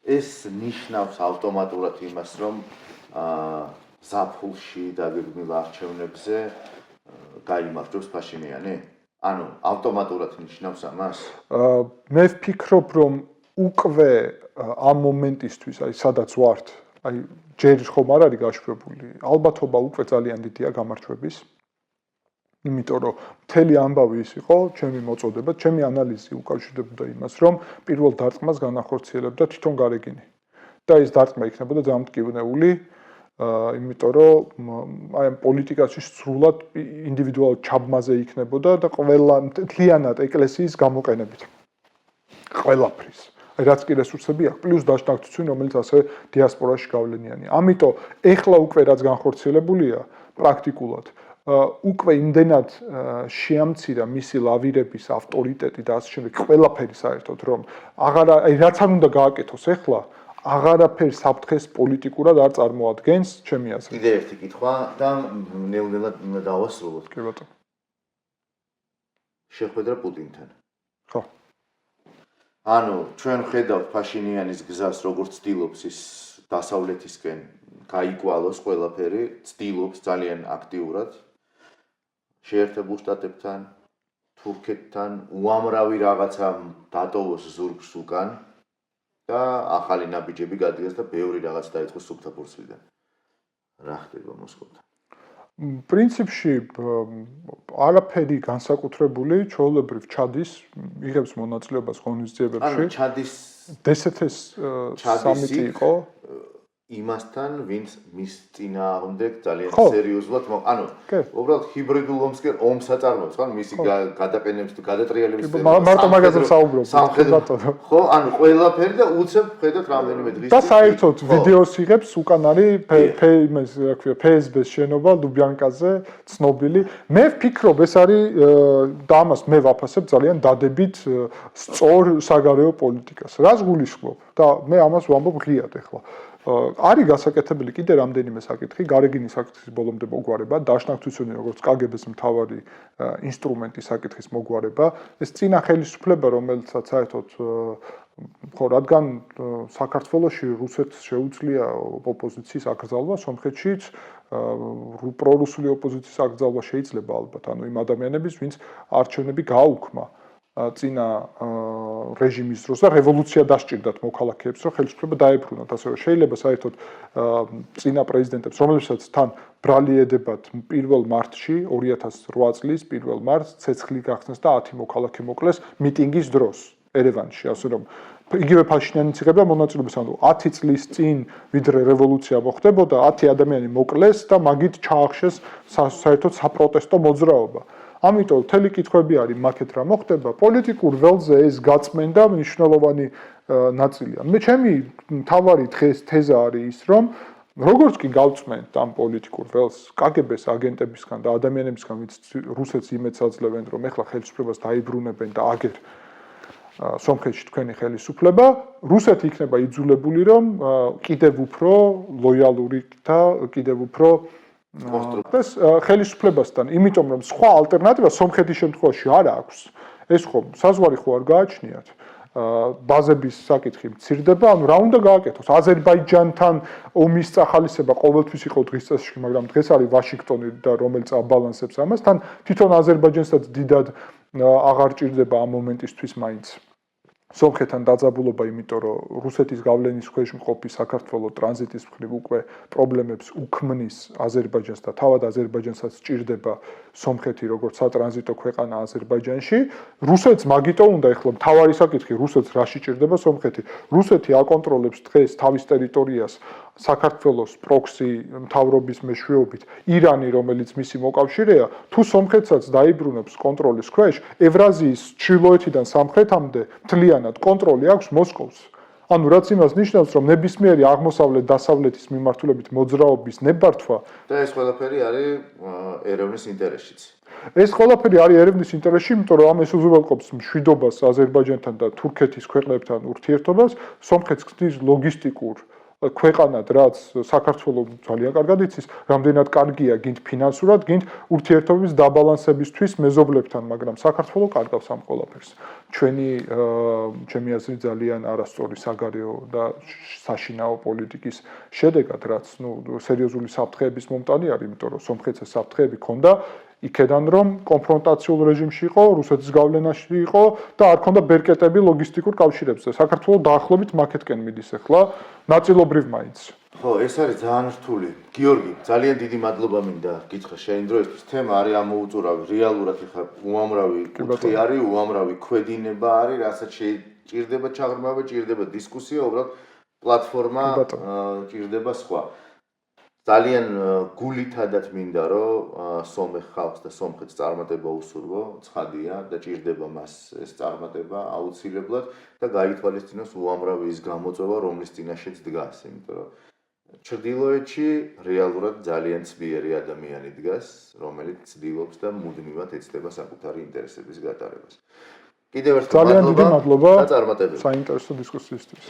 ეს ნიშნავს ავტომატურად იმას, რომ ზაფხულში დაგეგმილ არჩევნებზე გაიმარჯვებს ფაშინიანი? ანუ ავტომატურად ნიშნავს ამას? მე ვფიქრობ, რომ უკვე ამ მომენტისთვის, აი სადაც ვართ, აი ჯერ ხომ არ არის გაშვებული. ალბათობა უკვე ძალიან დიდია გამარჯვების. იმიტომ რომ მთელი ამბავი ის იყო, ჩემი მოწოდება, ჩემი ანალიზი უკავშირდებოდა იმას, რომ პირველ დარტყმას განახორციელებდა თვითონ გარეგინი. და ეს დარტყმა იქნებოდა ძალიან მტკივნეული, იმიტომ რომ აი პოლიტიკაში სრულად ინდივიდუალურ ჩაბმაზე იქნებოდა და ყველა მთლიანად ეკლესიის გამოყენებით. ყველაფრის. რაც კი რესურსები აქვს, პლუს დაშნაკთვი, რომელიც ასე დიასპორაში გავლენიანი. ამიტომ ეხლა უკვე რაც განხორციელებულია პრაქტიკულად უკვე იმდენად შეამცირა მისი ლავირების ავტორიტეტი და ასე შემდეგ ყველაფერი საერთოდ რომ აღარ აი რაც არ უნდა გააკეთოს ეხლა აღარაფერ საფრთხეს პოლიტიკურად არ წარმოადგენს ჩემი აზრით. კიდევ ერთი კითხვა და ნელ-ნელა დავასრულოთ. კი ბატონო. შეხვედრა პუტინთან. ხო. ანუ ჩვენ ხედავთ ფაშინიანის გზას როგორც ცდილობს ის დასავლეთისკენ გაიკვალოს ყველაფერი, ცდილობს ძალიან აქტიურად შეერთებულ შტატებთან, თურქეთთან უამრავი რაღაცა დატოვოს ზურგს უკან და ახალი ნაბიჯები გადიას და ბევრი რაღაც დაიწყოს სუფთაფურცლიდან. რა ხდება მოსკოვთან? პრინციპში არაფერი განსაკუთრებული ჩვეულებრივ ჩადის იღებს მონაწილეობას ღონისძიებებში. ანუ ჩადის DST-ის სამიტი იყო იმასთან, ვინც მის წინააღმდეგ ძალიან სერიოზულად, ანუ უბრალოდ ჰიბრიდულ ომს აწარმოებს, ხო, მისი გადაყენების თუ გადატრიალების მარტო მაგაზე ვსაუბრობ. ხო, ანუ ყველაფერი და უცებ ხედავთ რამდენიმე დღის და საერთოდ ვიდეოს იღებს უკან არის PSB-ის შენობა ლუბიანკაზე ცნობილი. მე ვფიქრობ ეს არის და ამას მე ვაფასებ ძალიან დადებით სწორ საგარეო პოლიტიკას. რას გულისხმობ და მე ამას ვამბობ ღიად ახლა. არის გასაკეთებელი კიდე რამდენიმე საკითხი, გარეგინის საკითხის ბოლომდე მოგვარება, დაშნაკთვისონი როგორც KGB-ს მთავარი ინსტრუმენტი საკითხის მოგვარება, ეს წინა ხელისუფლება, რომელსაც საერთოდ ხო, რადგან საქართველოში რუსეთს შეუძლია ოპოზიციის აკრძალვა, სომხეთშიც პრორუსული ოპოზიციის აკრძალვა შეიძლება ალბათ, ანუ იმ ადამიანების, ვინც არჩევნები გააუქმა წინა რეჟიმის დროს და რევოლუცია დასჭირდათ მოქალაქეებს, რომ ხელისუფლება დაებრუნათ, ასევე შეიძლება საერთოდ წინა პრეზიდენტებს, რომლებსაც თან ბრალი ედებათ 1 მარტში 2008 წლის 1 მარტს ცეცხლი გახსნეს და 10 მოქალაქე მოკლეს მიტინგის დროს ერევანში, ასე რომ იგივე ფაშინიანიც იღებდა მონაწილეობას, ანუ 10 წლის წინ ვიდრე რევოლუცია მოხდებოდა, 10 ადამიანი მოკლეს და მაგით ჩაახშეს საერთოდ საპროტესტო მოძრაობა. ამიტომ მთელი კითხვები არის მაგეთ რა მოხდება პოლიტიკურ ველზე ეს გაწმენდა მნიშვნელოვანი ნაწილია. მე ჩემი მთავარი დღეს თეზა არის ის რომ როგორც კი გავწმენთ ამ პოლიტიკურ ველს KGB-ს აგენტებისგან და ადამიანებისგან ვინც რუსეთს იმედს აძლევენ რომ ეხლა ხელისუფლებას დაიბრუნებენ და აგერ სომხეთში თქვენი ხელისუფლება რუსეთი იქნება იძულებული რომ კიდევ უფრო ლოიალური და კიდევ უფრო ეს ხელისუფლებასთან, იმიტომ რომ სხვა ალტერნატივა სომხეთის შემთხვევაში არ აქვს. ეს ხო საზღვარი ხო არ გააჩნიათ. ბაზების საკითხი მცირდება, ანუ რა უნდა გააკეთოს? აზერბაიჯანთან ომის წახალისება ყოველთვის იყო დღის წესში, მაგრამ დღეს არის ვაშინგტონი და რომელიც აბალანსებს ამას, თან თვითონ აზერბაიჯანსაც დიდად აღარ ჭირდება ამ მომენტისთვის მაინც. სომხეთთან დაძაბულობა, იმიტომ რომ რუსეთის გავლენის ქვეშ მყოფი საქართველოს ტრანზიტის მხრივ უკვე პრობლემებს უქმნის აზერბაიჯანს და თავად აზერბაიჯანსაც ჭირდება სომხეთი როგორც სატრანზიტო ქვეყანა აზერბაიჯანში. რუსეთს მაგიტო უნდა ეხლა მთავარი საკითხი, რუსეთს რაში ჭირდება სომხეთი? რუსეთი აკონტროლებს დღეს თავის ტერიტორიას საქართველოს პროქსი მთავრობის მეშვეობით ირანი, რომელიც მისი მოკავშირეა, თუ სომხეთსაც დაიბრუნებს კონტროლის ქვეშ, ევრაზიის ჩრდილოეთიდან სამხრეთამდე მთლიანად კონტროლი აქვს მოსკოვს. ანუ რაც იმას ნიშნავს, რომ ნებისმიერი აღმოსავლეთ-დასავლეთის მიმართულებით მოძრაობის ნებართვა და ეს ყველაფერი არის ერევნის ინტერესშიც. ეს ყველაფერი არის ერევნის ინტერესში, იმიტომ რომ ეს უზრუნველყოფს მშვიდობას აზერბაიჯანთან და თურქეთის ქვეყნებთან ურთიერთობას, სომხეთს ხდის ლოგისტიკურ ქვეყანად, რაც საქართველოს ძალიან კარგად იცის, რამდენად კარგია გინდ ფინანსურად, გინდ ურთიერთობების დაბალანსებისთვის მეზობლებთან, მაგრამ საქართველოს კარგავს ამ ყველაფერს. ჩემი აზრით ძალიან არასწორი საგარეო და საშინაო პოლიტიკის შედეგად, რაც სერიოზული საფრთხეების მომტანი არის, იმიტომ რომ სომხეთს ეს საფრთხეები ჰქონდა იქედან რომ კონფრონტაციულ რეჟიმში იყო, რუსეთის გავლენაში იყო და არ ჰქონდა ბერკეტები ლოგისტიკურ კავშირებზე. საქართველოს დაახლოებით მაკეთკენ მიდის ახლა, ნაწილობრივ მაინც. ხო, ეს არის ძალიან რთული. გიორგი, ძალიან დიდი მადლობა მინდა გითხრა შენი დროისთვის. თემა არის ამოუწურავი, რეალურად ხა უამრავი კუთხე არის, უამრავი ქვედინება არის, რასაც ჭირდება ჩაღრმავა, ჭირდება დისკუსია, უბრალოდ პლატფორმა ჭირდება სხვა. ძალიან გულითადად მინდა რომ სომეხ ხალხს და სომხეთს წარმატება უსურვო, ცხადია და ჭირდება მას ეს წარმატება აუცილებლად და გაითვალისწინოს უამრავი ის გამოწვევა, რომლის წინაშეც დგას, იმიტომ რომ ჩრდილოეთში რეალურად ძალიან ძლიერი ადამიანი დგას, რომელიც ცდილობს და მუდმივად ეცდება საკუთარი ინტერესების გატარებას. კიდევ ერთხელ ძალიან დიდი მადლობა და წარმატებები. საინტერესო დისკუსიისთვის.